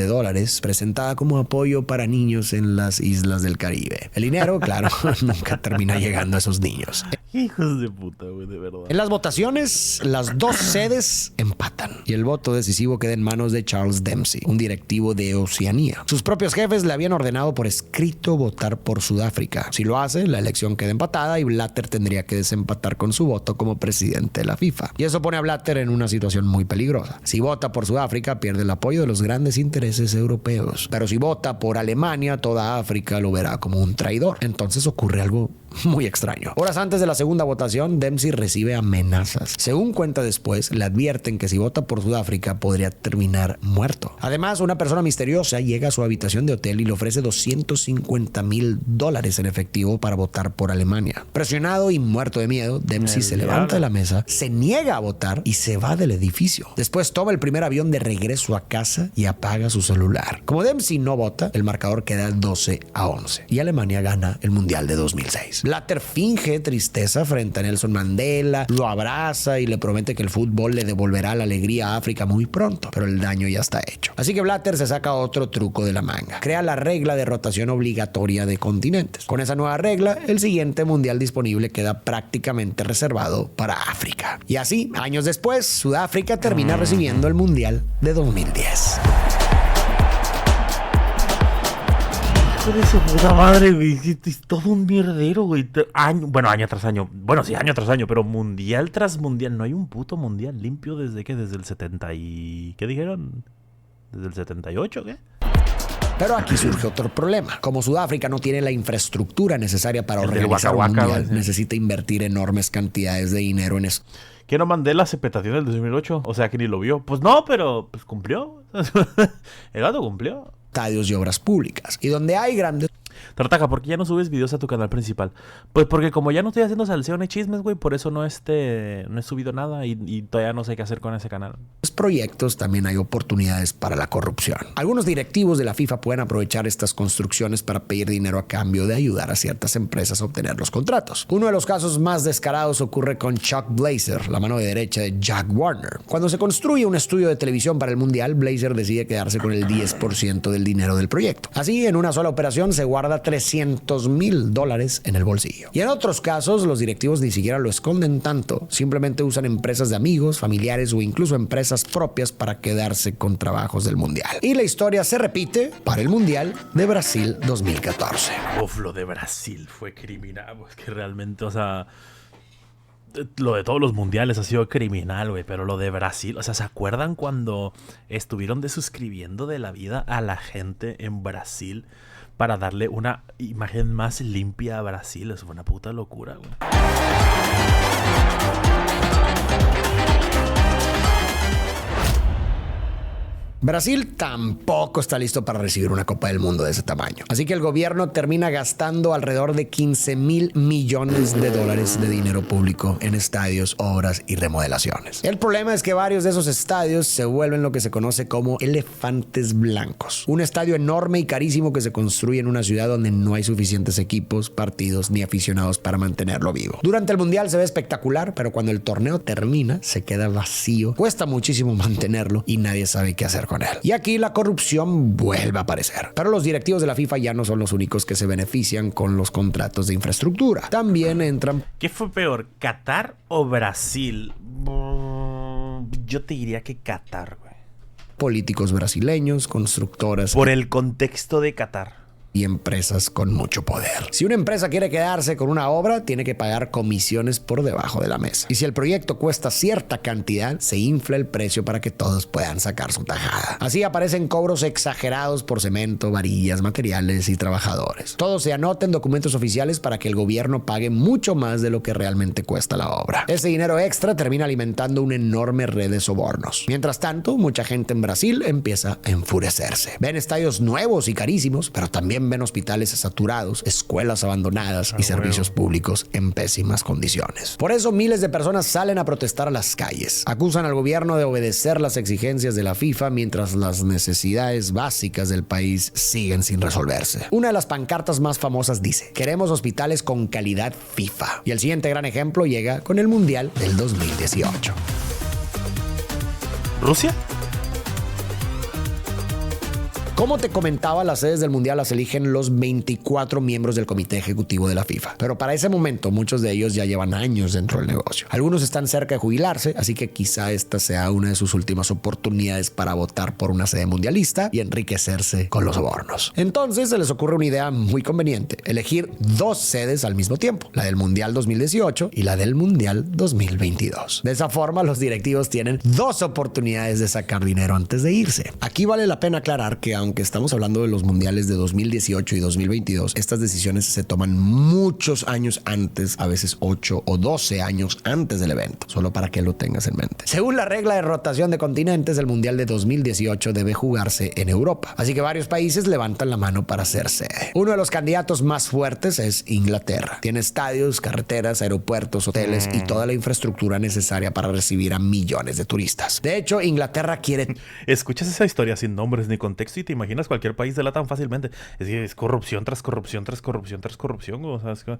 presentada como apoyo para niños en las islas del Caribe. El dinero, claro, nunca termina llegando a esos niños. Hijos de puta, güey, de verdad. En las votaciones, las 2 sedes empatan y el voto decisivo queda en manos de Charles Dempsey, un directivo de Oceanía. Sus propios jefes le habían ordenado por escrito votar por Sudáfrica. Si lo hace, la elección queda empatada y Blatter tendría que desempatar con su voto como presidente de la FIFA. Y eso pone a Blatter en una situación muy peligrosa. Si vota por Sudáfrica, pierde el apoyo de los grandes intereses europeos. Pero si vota por Alemania, toda África lo verá como un traidor. Entonces ocurre algo muy extraño. Horas antes de la segunda votación, Dempsey recibe amenazas. Según cuenta después, le advierten que si vota por Sudáfrica podría terminar muerto. Además, una persona misteriosa llega a su habitación de hotel y le ofrece $250,000 en efectivo para votar por Alemania. Presionado y muerto de miedo, Dempsey se levanta de la mesa, se niega a votar y se va del edificio. Después toma el primer avión de regreso a casa y apaga su celular. Como Dempsey no vota, el marcador queda 12-11 y Alemania gana el Mundial de 2006. Blatter finge tristeza frente a Nelson Mandela, lo abraza y le promete que el fútbol le devolverá la alegría a África muy pronto, pero el daño ya está hecho. Así que Blatter se saca otro truco de la manga. Crea la regla de rotación obligatoria de continentes. Con esa nueva regla, el siguiente mundial disponible queda prácticamente reservado para África. Y así, años después, Sudáfrica termina recibiendo el Mundial de 2010. De su puta madre, güey. Es todo un mierdero, güey. Año tras año. Bueno, sí, año tras año, pero mundial tras mundial. No hay un puto mundial limpio desde el 70 y... ¿Qué dijeron? ¿Desde el 78, qué? Pero aquí surge otro problema. Como Sudáfrica no tiene la infraestructura necesaria para organizar un mundial, necesita invertir enormes cantidades de dinero en eso. ¿Que no mandé la sepetación del 2008? O sea, que ni lo vio. Pues no, pero pues cumplió. El gato cumplió. Estadios y obras públicas. Y donde hay grandes... Tartaja, ¿por qué ya no subes videos a tu canal principal? Pues porque como ya no estoy haciendo salseo ni chismes, güey, por eso no he subido nada y todavía no sé qué hacer con ese canal. Proyectos también hay oportunidades para la corrupción. Algunos directivos de la FIFA pueden aprovechar estas construcciones para pedir dinero a cambio de ayudar a ciertas empresas a obtener los contratos. Uno de los casos más descarados ocurre con Chuck Blazer, la mano derecha de Jack Warner. Cuando se construye un estudio de televisión para el Mundial, Blazer decide quedarse con el 10% del dinero del proyecto. Así, en una sola operación se guarda $300,000 en el bolsillo. Y en otros casos, los directivos ni siquiera lo esconden tanto. Simplemente usan empresas de amigos, familiares o incluso empresas propias para quedarse con trabajos del Mundial. Y la historia se repite para el Mundial de Brasil 2014. Uf, lo de Brasil fue criminal. Es que realmente, o sea... Lo de todos los mundiales ha sido criminal, güey. Pero lo de Brasil, o sea, ¿se acuerdan cuando estuvieron desuscribiendo de la vida a la gente en Brasil para darle una imagen más limpia a Brasil? Eso fue una puta locura, güey. Brasil tampoco está listo para recibir una Copa del Mundo de ese tamaño. Así que el gobierno termina gastando alrededor de $15,000 millones de dinero público en estadios, obras y remodelaciones. El problema es que varios de esos estadios se vuelven lo que se conoce como elefantes blancos. Un estadio enorme y carísimo que se construye en una ciudad donde no hay suficientes equipos, partidos ni aficionados para mantenerlo vivo. Durante el Mundial se ve espectacular, pero cuando el torneo termina se queda vacío. Cuesta muchísimo mantenerlo y nadie sabe qué hacer con él. Y aquí la corrupción vuelve a aparecer. Pero los directivos de la FIFA ya no son los únicos que se benefician con los contratos de infraestructura. También entran... ¿Qué fue peor, Qatar o Brasil? Yo te diría que Qatar, güey. Políticos brasileños, constructoras... Por el contexto de Qatar. Y empresas con mucho poder. Si una empresa quiere quedarse con una obra, tiene que pagar comisiones por debajo de la mesa. Y si el proyecto cuesta cierta cantidad, se infla el precio para que todos puedan sacar su tajada. Así aparecen cobros exagerados por cemento, varillas, materiales y trabajadores. Todo se anota en documentos oficiales para que el gobierno pague mucho más de lo que realmente cuesta la obra. Ese dinero extra termina alimentando una enorme red de sobornos. Mientras tanto, mucha gente en Brasil empieza a enfurecerse. Ven estadios nuevos y carísimos, pero también ven hospitales saturados, escuelas abandonadas y servicios públicos en pésimas condiciones. Por eso miles de personas salen a protestar a las calles. Acusan al gobierno de obedecer las exigencias de la FIFA mientras las necesidades básicas del país siguen sin resolverse. Una de las pancartas más famosas dice: "Queremos hospitales con calidad FIFA". Y el siguiente gran ejemplo llega con el Mundial del 2018. ¿Rusia? Como te comentaba, las sedes del Mundial las eligen los 24 miembros del Comité Ejecutivo de la FIFA. Pero para ese momento, muchos de ellos ya llevan años dentro del negocio. Algunos están cerca de jubilarse, así que quizá esta sea una de sus últimas oportunidades para votar por una sede mundialista y enriquecerse con los sobornos. Entonces se les ocurre una idea muy conveniente: elegir dos sedes al mismo tiempo, la del Mundial 2018 y la del Mundial 2022. De esa forma, los directivos tienen dos oportunidades de sacar dinero antes de irse. Aquí vale la pena aclarar que aunque estamos hablando de los mundiales de 2018 y 2022, estas decisiones se toman muchos años antes, a veces 8 o 12 años antes del evento, solo para que lo tengas en mente. Según la regla de rotación de continentes, el Mundial de 2018 debe jugarse en Europa, así que varios países levantan la mano para ser sede. Uno de los candidatos más fuertes es Inglaterra. Tiene estadios, carreteras, aeropuertos, hoteles y toda la infraestructura necesaria para recibir a millones de turistas. De hecho, Inglaterra quiere... Escuchas esa historia sin nombres ni contexto y te imaginas cualquier país de LATAM fácilmente. Es que es corrupción tras corrupción tras corrupción tras corrupción. O sea, es que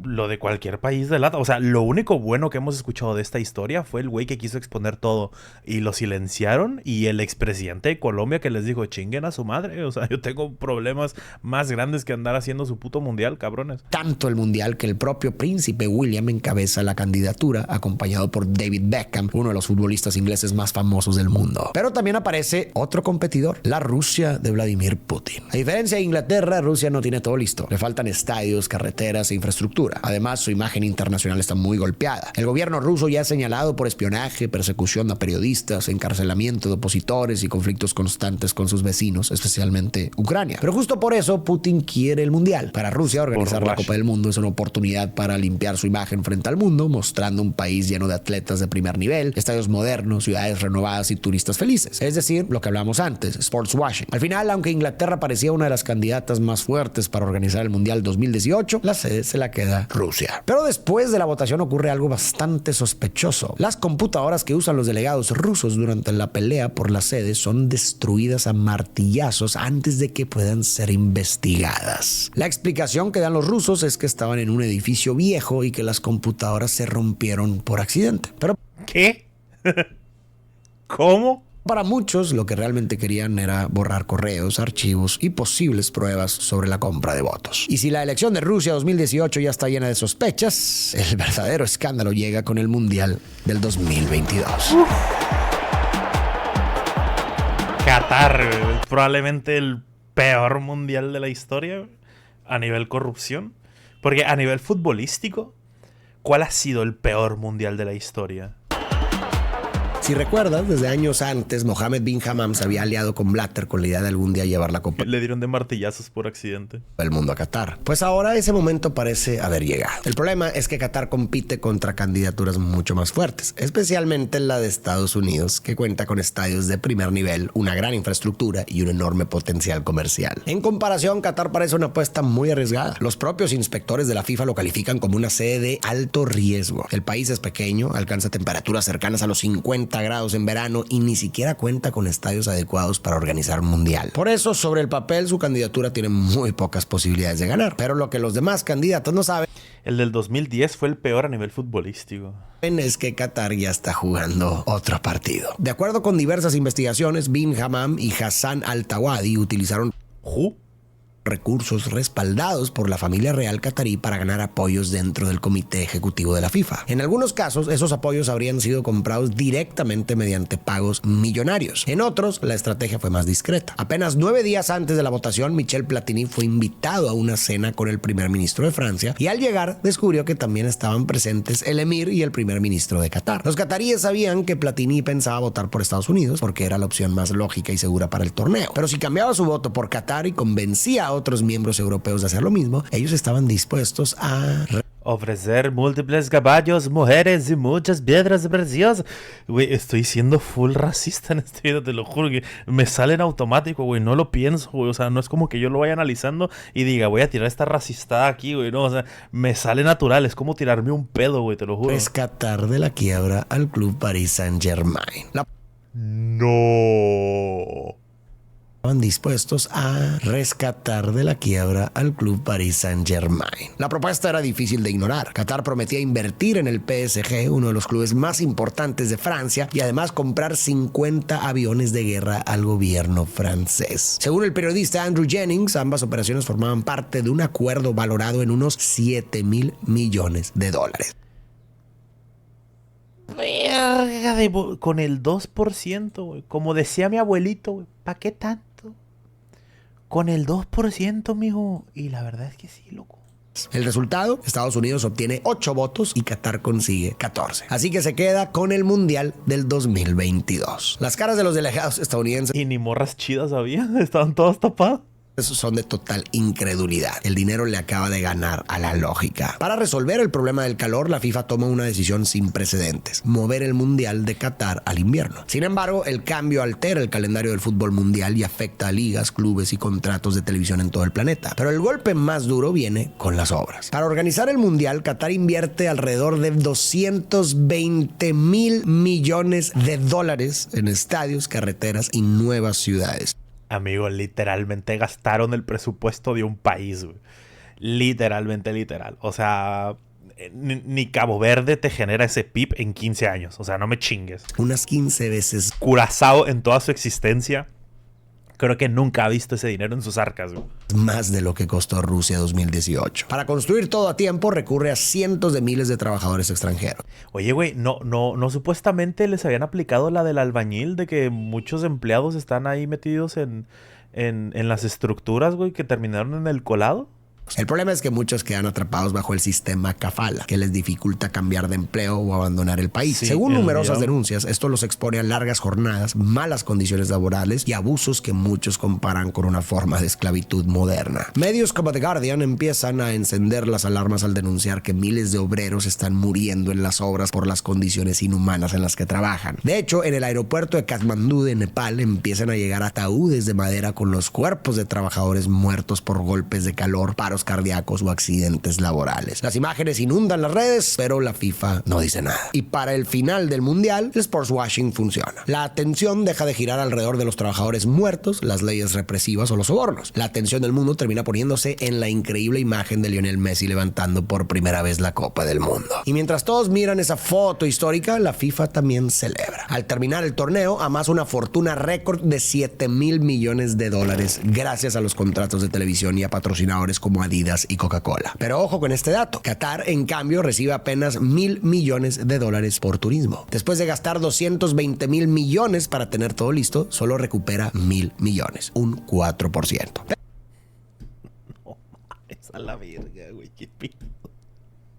lo de cualquier país de LATAM. O sea, lo único bueno que hemos escuchado de esta historia fue el güey que quiso exponer todo y lo silenciaron, y el expresidente de Colombia que les dijo: chinguen a su madre. O sea, yo tengo problemas más grandes que andar haciendo su puto mundial, cabrones. Tanto el mundial que el propio príncipe William encabeza la candidatura, acompañado por David Beckham, uno de los futbolistas ingleses más famosos del mundo. Pero también aparece otro competidor, la Rusia de Vladimir Putin. A diferencia de Inglaterra, Rusia no tiene todo listo. Le faltan estadios, carreteras e infraestructura. Además, su imagen internacional está muy golpeada. El gobierno ruso ya ha señalado por espionaje, persecución a periodistas, encarcelamiento de opositores y conflictos constantes con sus vecinos, especialmente Ucrania. Pero justo por eso Putin quiere el mundial. Para Rusia, organizar la Copa del Mundo es una oportunidad para limpiar su imagen frente al mundo, mostrando un país lleno de atletas de primer nivel, estadios modernos, ciudades renovadas y turistas felices. Es decir, lo que hablamos antes, sports washing. Al final, aunque Inglaterra parecía una de las candidatas más fuertes para organizar el Mundial 2018, la sede se la queda Rusia. Pero después de la votación ocurre algo bastante sospechoso. Las computadoras que usan los delegados rusos durante la pelea por la sede son destruidas a martillazos antes de que puedan ser investigadas. La explicación que dan los rusos es que estaban en un edificio viejo y que las computadoras se rompieron por accidente. Pero ¿qué? ¿Cómo? para muchos, lo que realmente querían era borrar correos, archivos y posibles pruebas sobre la compra de votos. Y si la elección de Rusia 2018 ya está llena de sospechas, el verdadero escándalo llega con el Mundial del 2022. Qatar, probablemente el peor mundial de la historia a nivel corrupción. Porque a nivel futbolístico, ¿cuál ha sido el peor mundial de la historia? Si recuerdas, desde años antes, Mohammed bin Hammam se había aliado con Blatter con la idea de algún día llevar la Copa Le dieron de martillazos por accidente del Mundo a Qatar. Pues ahora ese momento parece haber llegado. El problema es que Qatar compite contra candidaturas mucho más fuertes, especialmente la de Estados Unidos, que cuenta con estadios de primer nivel, una gran infraestructura y un enorme potencial comercial. En comparación, Qatar parece una apuesta muy arriesgada. Los propios inspectores de la FIFA lo califican como una sede de alto riesgo. El país es pequeño, alcanza temperaturas cercanas a los 50 grados en verano y ni siquiera cuenta con estadios adecuados para organizar un mundial. Por eso, sobre el papel, su candidatura tiene muy pocas posibilidades de ganar. Pero lo que los demás candidatos no saben, el del 2010 fue el peor a nivel futbolístico, es que Qatar ya está jugando otro partido. De acuerdo con diversas investigaciones, Bin Hammam y Hassan Al-Thawadi utilizaron recursos respaldados por la familia real catarí para ganar apoyos dentro del comité ejecutivo de la FIFA. En algunos casos, esos apoyos habrían sido comprados directamente mediante pagos millonarios. En otros, la estrategia fue más discreta. Apenas 9 días antes de la votación, Michel Platini fue invitado a una cena con el primer ministro de Francia y al llegar descubrió que también estaban presentes el emir y el primer ministro de Qatar. Los cataríes sabían que Platini pensaba votar por Estados Unidos porque era la opción más lógica y segura para el torneo. Pero si cambiaba su voto por Qatar y convencía a otros miembros europeos de hacer lo mismo, ellos estaban dispuestos a ofrecer múltiples caballos, mujeres y muchas piedras preciosas. Güey, estoy siendo full racista en este video, te lo juro que me sale en automático, güey, no lo pienso, güey, o sea, no es como que yo lo vaya analizando y diga, voy a tirar esta racistada aquí, güey, no, o sea, me sale natural, es como tirarme un pedo, güey, te lo juro. Rescatar de la quiebra al club Paris Saint-Germain. No. estaban dispuestos a rescatar de la quiebra al club Paris Saint-Germain. La propuesta era difícil de ignorar. Qatar prometía invertir en el PSG, uno de los clubes más importantes de Francia, y además comprar 50 aviones de guerra al gobierno francés. Según el periodista Andrew Jennings, ambas operaciones formaban parte de un acuerdo valorado en unos $7,000 millones. Con el 2%, güey. Como decía mi abuelito, güey, ¿para qué tanto? Con el 2%, mijo. Y la verdad es que sí, loco. El resultado, Estados Unidos obtiene 8 votos y Qatar consigue 14. Así que se queda con el Mundial del 2022. Las caras de los delegados estadounidenses Y ni morras chidas había. Estaban todas tapadas. son de total incredulidad. El dinero le acaba de ganar a la lógica. Para resolver el problema del calor, la FIFA toma una decisión sin precedentes: mover el Mundial de Qatar al invierno. Sin embargo, el cambio altera el calendario del fútbol mundial y afecta a ligas, clubes y contratos de televisión en todo el planeta. Pero el golpe más duro viene con las obras. Para organizar el Mundial, Qatar invierte alrededor de $220,000 millones en estadios, carreteras y nuevas ciudades. Amigo, literalmente gastaron el presupuesto de un país, güey. Literalmente, literal. O sea, ni Cabo Verde te genera ese PIB en 15 años. O sea, no me chingues. Unas 15 veces. Curazao en toda su existencia, creo que nunca ha visto ese dinero en sus arcas, güey. Más de lo que costó Rusia 2018. Para construir todo a tiempo, recurre a cientos de miles de trabajadores extranjeros. Oye, güey, no supuestamente les habían aplicado la del albañil, de que muchos empleados están ahí metidos en las estructuras, güey, que terminaron en el colado. El problema es que muchos quedan atrapados bajo el sistema kafala, que les dificulta cambiar de empleo o abandonar el país. Sí, según numerosas denuncias, esto los expone a largas jornadas, malas condiciones laborales y abusos que muchos comparan con una forma de esclavitud moderna. Medios como The Guardian empiezan a encender las alarmas al denunciar que miles de obreros están muriendo en las obras por las condiciones inhumanas en las que trabajan. De hecho, en el aeropuerto de Katmandú de Nepal empiezan a llegar ataúdes de madera con los cuerpos de trabajadores muertos por golpes de calor, paros cardíacos o accidentes laborales. Las imágenes inundan las redes, pero la FIFA no dice nada. Y para el final del Mundial, el sportswashing funciona. La atención deja de girar alrededor de los trabajadores muertos, las leyes represivas o los sobornos. La atención del mundo termina poniéndose en la increíble imagen de Lionel Messi levantando por primera vez la Copa del Mundo. Y mientras todos miran esa foto histórica, la FIFA también celebra. Al terminar el torneo, amasa una fortuna récord de $7,000 millones gracias a los contratos de televisión y a patrocinadores como Adidas y Coca-Cola. Pero ojo con este dato: Qatar, en cambio, recibe apenas $1,000 millones por turismo. Después de gastar $220,000 millones para tener todo listo, solo recupera $1,000 millones, un 4%. No mames, a la verga, güey, qué pido.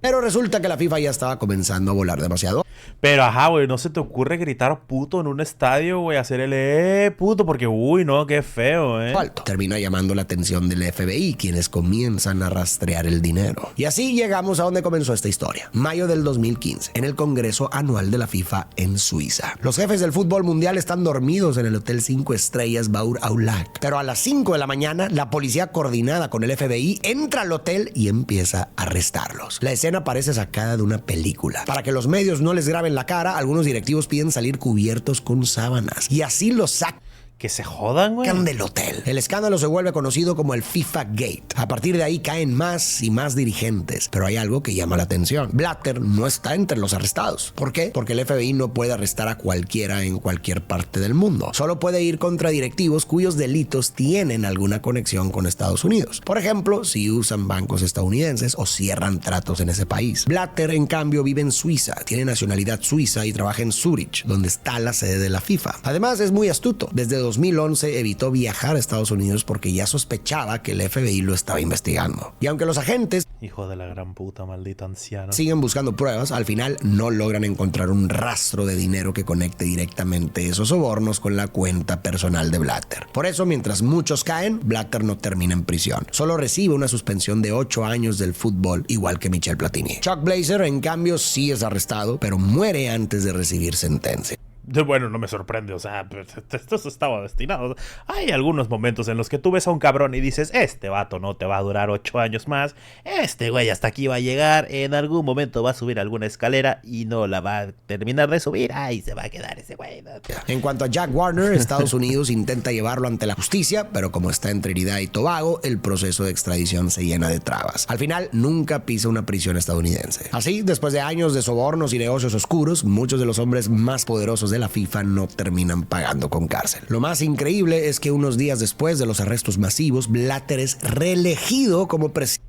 Pero resulta que la FIFA ya estaba comenzando a volar demasiado. Pero ajá, güey, no se te ocurre gritar puto en un estadio, güey, hacer el puto, porque uy, no, qué feo, Alto. Termina llamando la atención del FBI, quienes comienzan a rastrear el dinero. Y así llegamos a donde comenzó esta historia. Mayo del 2015, en el Congreso Anual de la FIFA en Suiza. Los jefes del fútbol mundial están dormidos en el Hotel 5 Estrellas Baur Aulac. Pero a las 5 de la mañana, la policía coordinada con el FBI entra al hotel y empieza a arrestarlos. La escena parece sacada de una película. Para que los medios no les graben la cara, algunos directivos piden salir cubiertos con sábanas y así los sacan. Que se jodan, güey. Del hotel. El escándalo se vuelve conocido como el FIFA Gate. A partir de ahí caen más y más dirigentes. Pero hay algo que llama la atención. Blatter no está entre los arrestados. ¿Por qué? Porque el FBI no puede arrestar a cualquiera en cualquier parte del mundo. Solo puede ir contra directivos cuyos delitos tienen alguna conexión con Estados Unidos. Por ejemplo, si usan bancos estadounidenses o cierran tratos en ese país. Blatter, en cambio, vive en Suiza. Tiene nacionalidad suiza y trabaja en Zurich, donde está la sede de la FIFA. Además, es muy astuto. Desde 2011 evitó viajar a Estados Unidos porque ya sospechaba que el FBI lo estaba investigando. Y aunque los agentes, hijo de la gran puta, maldito anciano, siguen buscando pruebas, al final no logran encontrar un rastro de dinero que conecte directamente esos sobornos con la cuenta personal de Blatter. Por eso, mientras muchos caen, Blatter no termina en prisión. Solo recibe una suspensión de 8 años del fútbol, igual que Michel Platini. Chuck Blazer, en cambio, sí es arrestado, pero muere antes de recibir sentencia. Bueno, no me sorprende, o sea, pues, esto estaba destinado. Hay algunos momentos en los que tú ves a un cabrón y dices, este vato no te va a durar 8 años más, este güey hasta aquí va a llegar, en algún momento va a subir alguna escalera y no la va a terminar de subir, ahí se va a quedar ese güey. En cuanto a Jack Warner, Estados Unidos intenta llevarlo ante la justicia, pero como está en Trinidad y Tobago, el proceso de extradición se llena de trabas. Al final, nunca pisa una prisión estadounidense. Así, después de años de sobornos y negocios oscuros, muchos de los hombres más poderosos de la FIFA no terminan pagando con cárcel. Lo más increíble es que unos días después de los arrestos masivos, Blatter es reelegido como presidente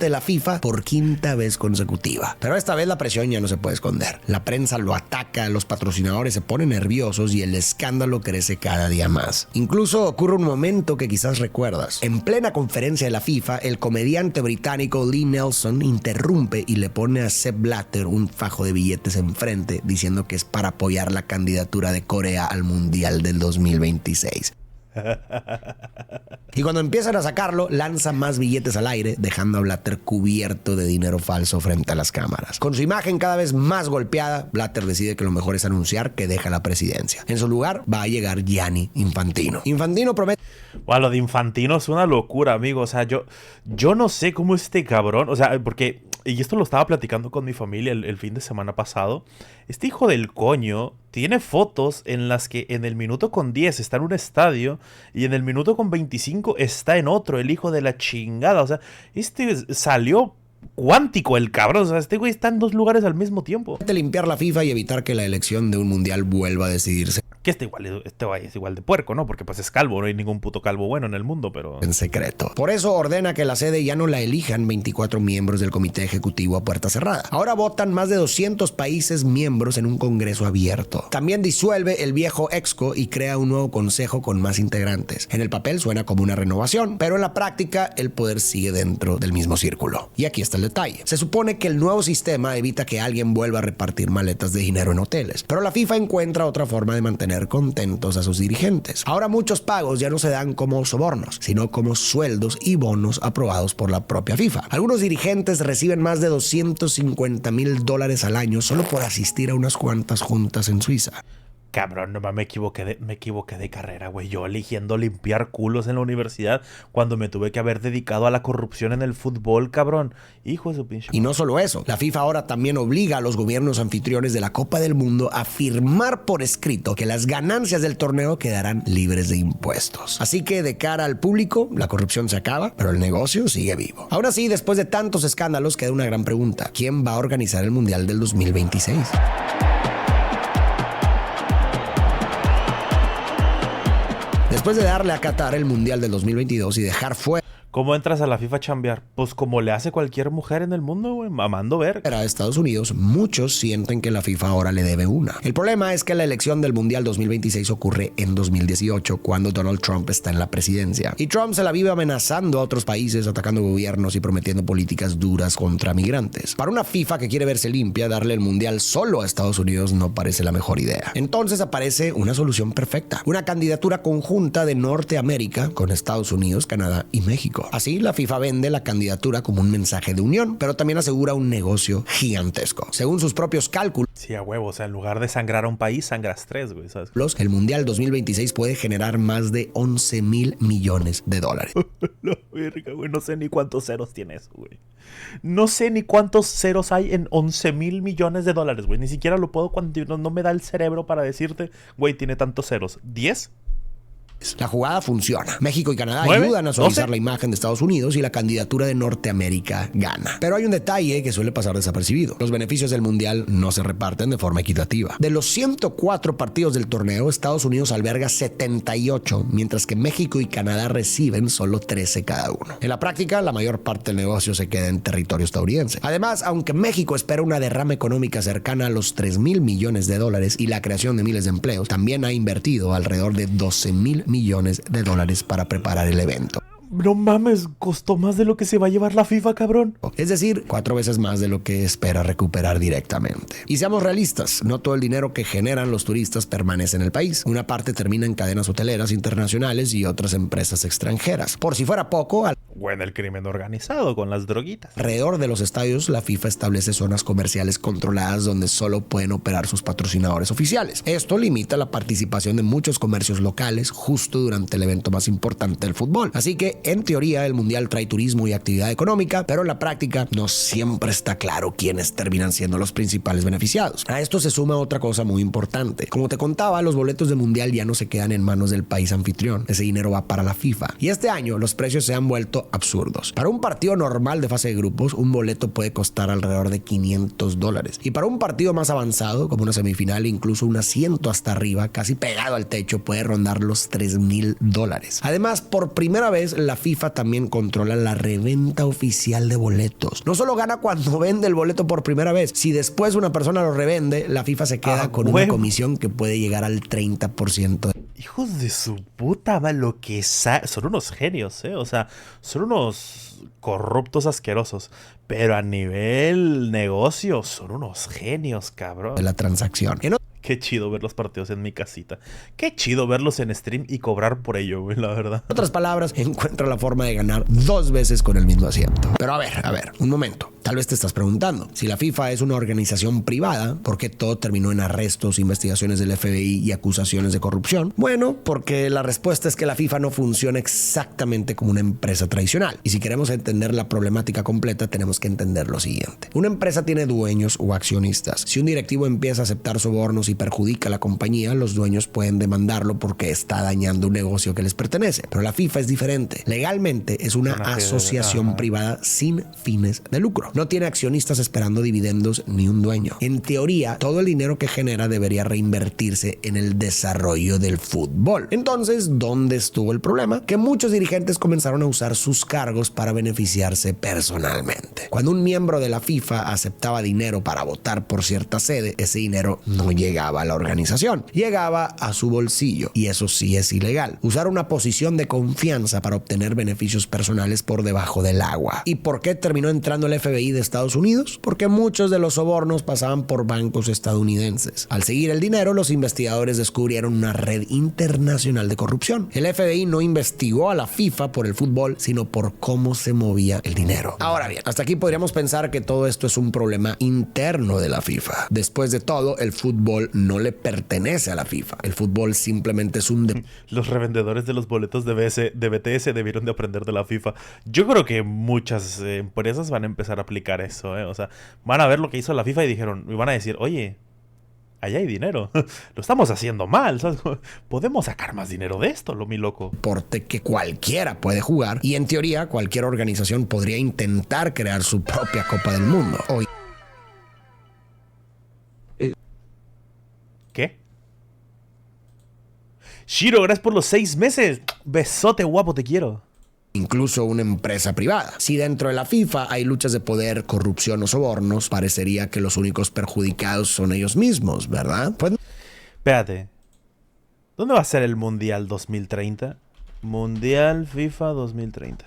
de la FIFA por 5ª vez consecutiva. Pero esta vez la presión ya no se puede esconder. La prensa lo ataca, los patrocinadores se ponen nerviosos y el escándalo crece cada día más. Incluso ocurre un momento que quizás recuerdas. En plena conferencia de la FIFA, el comediante británico Lee Nelson interrumpe y le pone a Sepp Blatter un fajo de billetes enfrente diciendo que es para apoyar la candidatura de Corea al Mundial del 2026. Y cuando empiezan a sacarlo, lanza más billetes al aire, dejando a Blatter cubierto de dinero falso frente a las cámaras. Con su imagen cada vez más golpeada, Blatter decide que lo mejor es anunciar que deja la presidencia. En su lugar va a llegar Gianni Infantino. Infantino promete... Bueno, lo de Infantino es una locura, amigo. O sea, yo no sé cómo este cabrón... O sea, porque... Y esto lo estaba platicando con mi familia el fin de semana pasado. Este hijo del coño tiene fotos en las que en el minuto con 10 está en un estadio y en el minuto con 25 está en otro, el hijo de la chingada. O sea, este salió cuántico el cabrón. O sea, este güey está en 2 lugares al mismo tiempo. Limpiar la FIFA y evitar que la elección de un mundial vuelva a decidirse. Que este güey es igual de puerco, ¿no? Porque pues es calvo, no hay ningún puto calvo bueno en el mundo, pero... En secreto. Por eso ordena que la sede ya no la elijan 24 miembros del comité ejecutivo a puerta cerrada. Ahora votan más de 200 países miembros en un congreso abierto. También disuelve el viejo EXCO y crea un nuevo consejo con más integrantes. En el papel suena como una renovación, pero en la práctica el poder sigue dentro del mismo círculo. Y aquí está el detalle. Se supone que el nuevo sistema evita que alguien vuelva a repartir maletas de dinero en hoteles, pero la FIFA encuentra otra forma de mantener contentos a sus dirigentes. Ahora muchos pagos ya no se dan como sobornos, sino como sueldos y bonos aprobados por la propia FIFA. Algunos dirigentes reciben más de $250,000 al año solo por asistir a unas cuantas juntas en Suiza. Cabrón, no me equivoqué de carrera, güey. Yo eligiendo limpiar culos en la universidad cuando me tuve que haber dedicado a la corrupción en el fútbol, cabrón. Hijo de su pinche... Y no solo eso, la FIFA ahora también obliga a los gobiernos anfitriones de la Copa del Mundo a firmar por escrito que las ganancias del torneo quedarán libres de impuestos. Así que de cara al público, la corrupción se acaba, pero el negocio sigue vivo. Aún así, después de tantos escándalos, queda una gran pregunta. ¿Quién va a organizar el Mundial del 2026? Después de darle a Qatar el Mundial del 2022 y dejar fuera ¿Cómo entras a la FIFA a chambear? Pues como le hace cualquier mujer en el mundo, güey, mamando ver. a Estados Unidos, muchos sienten que la FIFA ahora le debe una. El problema es que la elección del Mundial 2026 ocurre en 2018, cuando Donald Trump está en la presidencia. Y Trump se la vive amenazando a otros países, atacando gobiernos y prometiendo políticas duras contra migrantes. Para una FIFA que quiere verse limpia, darle el Mundial solo a Estados Unidos no parece la mejor idea. Entonces aparece una solución perfecta. Una candidatura conjunta de Norteamérica con Estados Unidos, Canadá y México. Así, la FIFA vende la candidatura como un mensaje de unión, pero también asegura un negocio gigantesco. Según sus propios cálculos, sí, a huevo, o sea, en lugar de sangrar a un país, sangras 3, güey, ¿sabes? el Mundial 2026 puede generar más de $11,000 millones. La verga, güey, no sé ni cuántos ceros tiene eso, güey. No sé ni cuántos ceros hay en $11,000 millones, güey. Ni siquiera lo puedo cuantificar, no me da el cerebro para decirte, güey, tiene tantos ceros. ¿10? La jugada funciona. México y Canadá 9, ayudan a suavizar 12. la imagen de Estados Unidos y la candidatura de Norteamérica gana. Pero hay un detalle que suele pasar desapercibido. Los beneficios del Mundial no se reparten de forma equitativa. De los 104 partidos del torneo, Estados Unidos alberga 78, mientras que México y Canadá reciben solo 13 cada uno. En la práctica, la mayor parte del negocio se queda en territorio estadounidense. Además, aunque México espera una derrama económica cercana a los $3,000 millones y la creación de miles de empleos, también ha invertido alrededor de $12,000 millones para preparar el evento. No mames, costó más de lo que se va a llevar la FIFA, cabrón. Es decir, 4 veces más de lo que espera recuperar directamente. Y seamos realistas, no todo el dinero que generan los turistas permanece en el país. Una parte termina en cadenas hoteleras internacionales y otras empresas extranjeras. Por si fuera poco, o en el crimen organizado con las droguitas. Alrededor de los estadios, la FIFA establece zonas comerciales controladas donde solo pueden operar sus patrocinadores oficiales. Esto limita la participación de muchos comercios locales justo durante el evento más importante del fútbol. Así que, en teoría, el Mundial trae turismo y actividad económica, pero en la práctica no siempre está claro quiénes terminan siendo los principales beneficiados. A esto se suma otra cosa muy importante. Como te contaba, los boletos del Mundial ya no se quedan en manos del país anfitrión. Ese dinero va para la FIFA. Y este año los precios se han vuelto absurdos. Para un partido normal de fase de grupos, un boleto puede costar alrededor de $500. Y para un partido más avanzado, como una semifinal, incluso un asiento hasta arriba, casi pegado al techo, puede rondar los $3,000. Además, por primera vez, la FIFA también controla la reventa oficial de boletos. No solo gana cuando vende el boleto por primera vez, si después una persona lo revende, la FIFA se queda con una comisión que puede llegar al 30%. Hijos de su puta, va, lo que son unos genios, o sea, son unos corruptos asquerosos, pero a nivel negocio son unos genios, cabrón. De la transacción. Qué chido ver los partidos en mi casita. Qué chido verlos en stream y cobrar por ello, güey, la verdad. En otras palabras, encuentra la forma de ganar 2 veces con el mismo asiento. Pero a ver, un momento. Tal vez te estás preguntando, si la FIFA es una organización privada, ¿por qué todo terminó en arrestos, investigaciones del FBI y acusaciones de corrupción? Bueno, porque la respuesta es que la FIFA no funciona exactamente como una empresa tradicional. Y si queremos entender la problemática completa, tenemos que entender lo siguiente. Una empresa tiene dueños o accionistas. Si un directivo empieza a aceptar sobornos y perjudica a la compañía, los dueños pueden demandarlo porque está dañando un negocio que les pertenece. Pero la FIFA es diferente. Legalmente es una asociación privada sin fines de lucro. No tiene accionistas esperando dividendos ni un dueño. En teoría, todo el dinero que genera debería reinvertirse en el desarrollo del fútbol. Entonces, ¿dónde estuvo el problema? Que muchos dirigentes comenzaron a usar sus cargos para beneficiarse personalmente. Cuando un miembro de la FIFA aceptaba dinero para votar por cierta sede, ese dinero no llegaba a la organización, llegaba a su bolsillo, y eso sí es ilegal. Usar una posición de confianza para obtener beneficios personales por debajo del agua. ¿Y por qué terminó entrando el FBI de Estados Unidos? Porque muchos de los sobornos pasaban por bancos estadounidenses. Al seguir el dinero, los investigadores descubrieron una red internacional de corrupción. El FBI no investigó a la FIFA por el fútbol, sino por cómo se movía el dinero. Ahora bien, hasta aquí podríamos pensar que todo esto es un problema interno de la FIFA. Después de todo, el fútbol no le pertenece a la FIFA. El fútbol simplemente es un... Los revendedores de los boletos de BTS debieron de aprender de la FIFA. Yo creo que muchas empresas van a empezar a aplicar eso, O sea, van a ver lo que hizo la FIFA y van a decir, oye, allá hay dinero. Lo estamos haciendo mal, ¿sabes? Podemos sacar más dinero de esto, mi loco. Deporte que cualquiera puede jugar, y en teoría cualquier organización podría intentar crear su propia Copa del Mundo. ¿Qué? Shiro, gracias por los 6 meses. Besote guapo, te quiero. Incluso una empresa privada. Si dentro de la FIFA hay luchas de poder, corrupción o sobornos, parecería que los únicos perjudicados son ellos mismos, ¿verdad? Pues... Espérate. ¿Dónde va a ser el Mundial 2030? Mundial FIFA 2030.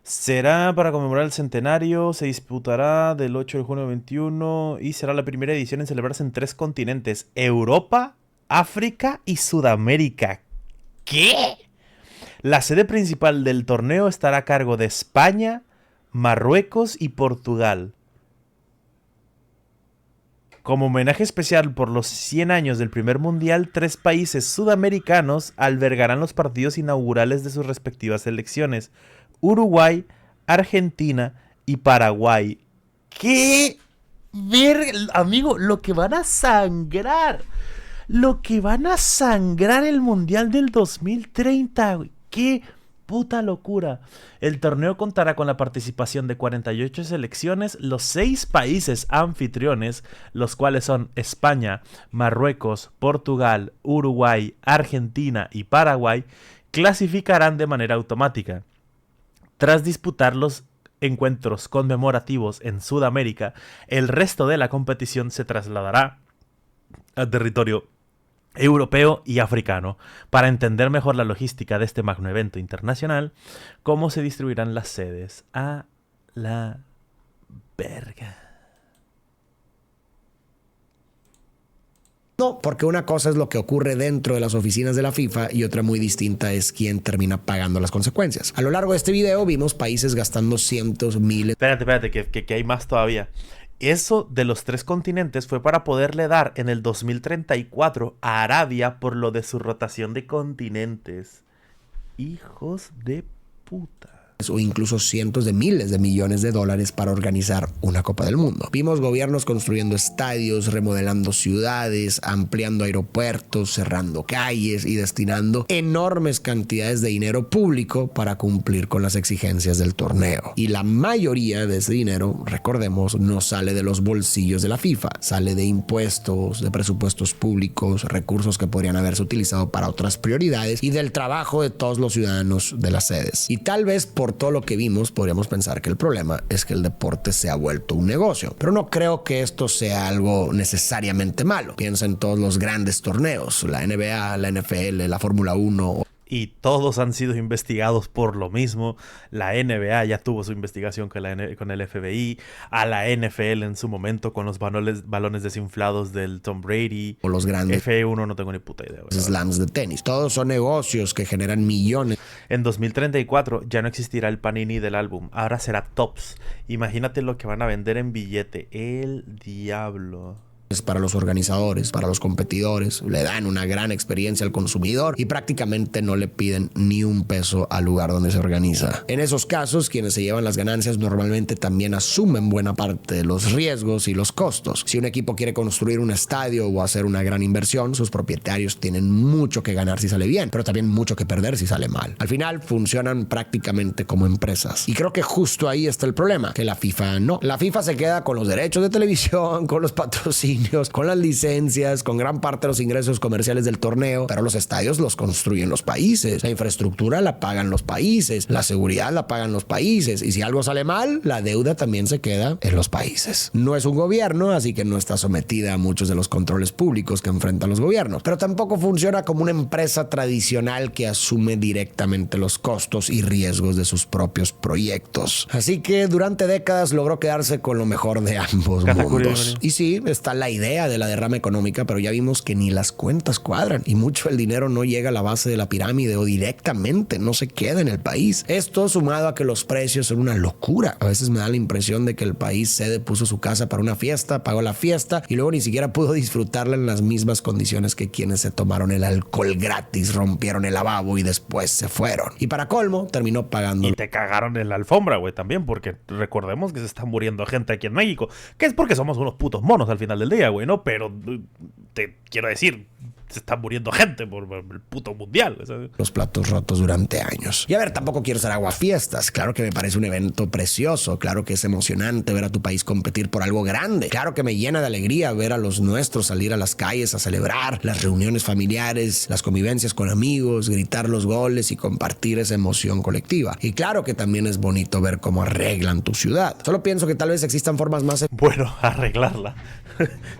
Será para conmemorar el centenario, se disputará del 8 de junio al 21 y será la primera edición en celebrarse en 3 continentes: Europa, África y Sudamérica. ¿Qué? La sede principal del torneo estará a cargo de España, Marruecos y Portugal. Como homenaje especial por los 100 años del primer mundial, 3 países sudamericanos albergarán los partidos inaugurales de sus respectivas selecciones: Uruguay, Argentina y Paraguay. ¿Qué? Amigo, lo que van a sangrar. Lo que van a sangrar el mundial del 2030, güey. ¡Qué puta locura! El torneo contará con la participación de 48 selecciones, los 6 países anfitriones, los cuales son España, Marruecos, Portugal, Uruguay, Argentina y Paraguay, clasificarán de manera automática. Tras disputar los encuentros conmemorativos en Sudamérica, el resto de la competición se trasladará al territorio europeo y africano. Para entender mejor la logística de este magno evento internacional, cómo se distribuirán las sedes. A la verga. No, porque una cosa es lo que ocurre dentro de las oficinas de la FIFA y otra muy distinta es quién termina pagando las consecuencias. A lo largo de este video vimos países gastando cientos, miles... Espérate, que hay más todavía. Eso de los 3 continentes fue para poderle dar en el 2034 a Arabia por lo de su rotación de continentes. Hijos de puta. O incluso cientos de miles de millones de dólares para organizar una Copa del Mundo. Vimos gobiernos construyendo estadios, remodelando ciudades, ampliando aeropuertos, cerrando calles y destinando enormes cantidades de dinero público para cumplir con las exigencias del torneo. Y la mayoría de ese dinero, recordemos, no sale de los bolsillos de la FIFA, sale de impuestos, de presupuestos públicos, recursos que podrían haberse utilizado para otras prioridades y del trabajo de todos los ciudadanos de las sedes. Y tal vez por todo lo que vimos, podríamos pensar que el problema es que el deporte se ha vuelto un negocio. Pero no creo que esto sea algo necesariamente malo. Piensa en todos los grandes torneos, la NBA, la NFL, la Fórmula 1... Y todos han sido investigados por lo mismo. La NBA ya tuvo su investigación con el FBI. A la NFL en su momento con los balones desinflados del Tom Brady. O los grandes F1 no tengo ni puta idea. slams de tenis. Todos son negocios que generan millones. En 2034 ya no existirá el Panini del álbum. Ahora será Topps. Imagínate lo que van a vender en billete. El diablo. Para los organizadores, para los competidores, le dan una gran experiencia al consumidor y prácticamente no le piden ni un peso al lugar donde se organiza. En esos casos, quienes se llevan las ganancias normalmente también asumen buena parte de los riesgos y los costos. Si un equipo quiere construir un estadio o hacer una gran inversión, sus propietarios tienen mucho que ganar si sale bien, pero también mucho que perder si sale mal. Al final, funcionan prácticamente como empresas. Y creo que justo ahí está el problema, que la FIFA no. La FIFA se queda con los derechos de televisión, con los patrocinios, con las licencias, con gran parte de los ingresos comerciales del torneo, pero los estadios los construyen los países, la infraestructura la pagan los países, la seguridad la pagan los países, y si algo sale mal, la deuda también se queda en los países. No es un gobierno, así que no está sometida a muchos de los controles públicos que enfrentan los gobiernos, pero tampoco funciona como una empresa tradicional que asume directamente los costos y riesgos de sus propios proyectos. Así que durante décadas logró quedarse con lo mejor de ambos mundos. Y sí, está la idea de la derrama económica, pero ya vimos que ni las cuentas cuadran y mucho el dinero no llega a la base de la pirámide o directamente no se queda en el país. Esto sumado a que los precios son una locura. A veces me da la impresión de que el país sede puso su casa para una fiesta, pagó la fiesta y luego ni siquiera pudo disfrutarla en las mismas condiciones que quienes se tomaron el alcohol gratis, rompieron el lavabo y después se fueron. Y para colmo, terminó pagando. Y te cagaron en la alfombra, güey, también, porque recordemos que se está muriendo gente aquí en México, que es porque somos unos putos monos al final del día, güey, ¿no? Pero te quiero decir, se está muriendo gente por el puto mundial, ¿sabes? Los platos rotos durante años. Y a ver, tampoco quiero ser aguafiestas. Claro que me parece un evento precioso. Claro que es emocionante ver a tu país competir por algo grande. Claro que me llena de alegría ver a los nuestros salir a las calles a celebrar las reuniones familiares, las convivencias con amigos, gritar los goles y compartir esa emoción colectiva. Y claro que también es bonito ver cómo arreglan tu ciudad. Solo pienso que tal vez existan formas más... Bueno, arreglarla.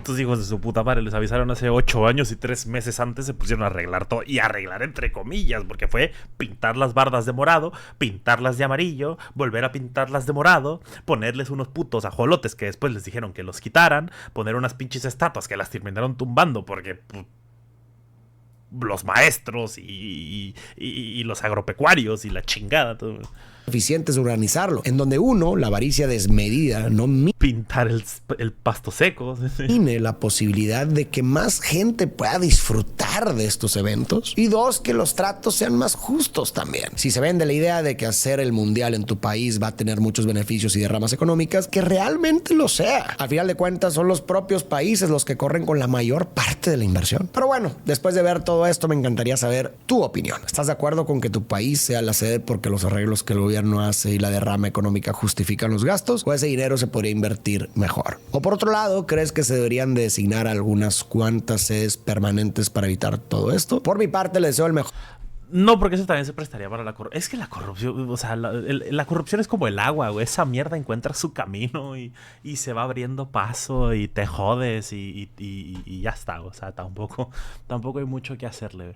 Tus hijos de su puta madre les avisaron hace 8 años y 3 meses antes se pusieron a arreglar todo. Y arreglar entre comillas, porque fue pintar las bardas de morado, pintarlas de amarillo, volver a pintarlas de morado, ponerles unos putos ajolotes que después les dijeron que los quitaran, poner unas pinches estatuas que las terminaron tumbando porque... los maestros y los agropecuarios y la chingada, todo. Eficientes de organizarlo, en donde uno, la avaricia desmedida, no pintar el pasto seco, tiene la posibilidad de que más gente pueda disfrutar de estos eventos, y dos, que los tratos sean más justos también. Si se vende la idea de que hacer el mundial en tu país va a tener muchos beneficios y derramas económicas, que realmente lo sea. Al final de cuentas son los propios países los que corren con la mayor parte de la inversión. Pero bueno, después de ver todo esto me encantaría saber tu opinión. ¿Estás de acuerdo con que tu país sea la sede porque los arreglos que el gobierno hace y la derrama económica justifican los gastos, o ese dinero se podría invertir mejor? O por otro lado, ¿crees que se deberían de designar algunas cuantas sedes permanentes para evitar todo esto? Por mi parte, le deseo el mejor. No, porque eso también se prestaría para la corrupción. Es que la corrupción, o sea, la corrupción es como el agua, güey. Esa mierda encuentra su camino y se va abriendo paso y te jodes y ya está. O sea, tampoco hay mucho que hacerle.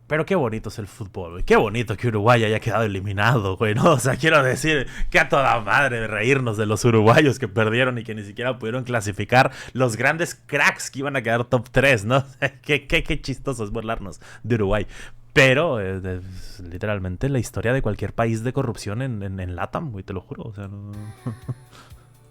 Pero qué bonito es el fútbol, güey. Qué bonito que Uruguay haya quedado eliminado, güey, ¿no? O sea, quiero decir que a toda madre reírnos de los uruguayos que perdieron y que ni siquiera pudieron clasificar los grandes cracks que iban a quedar top 3, ¿no? Qué chistoso es burlarnos de Uruguay. Pero es literalmente la historia de cualquier país de corrupción en LATAM, güey, te lo juro. O sea, no...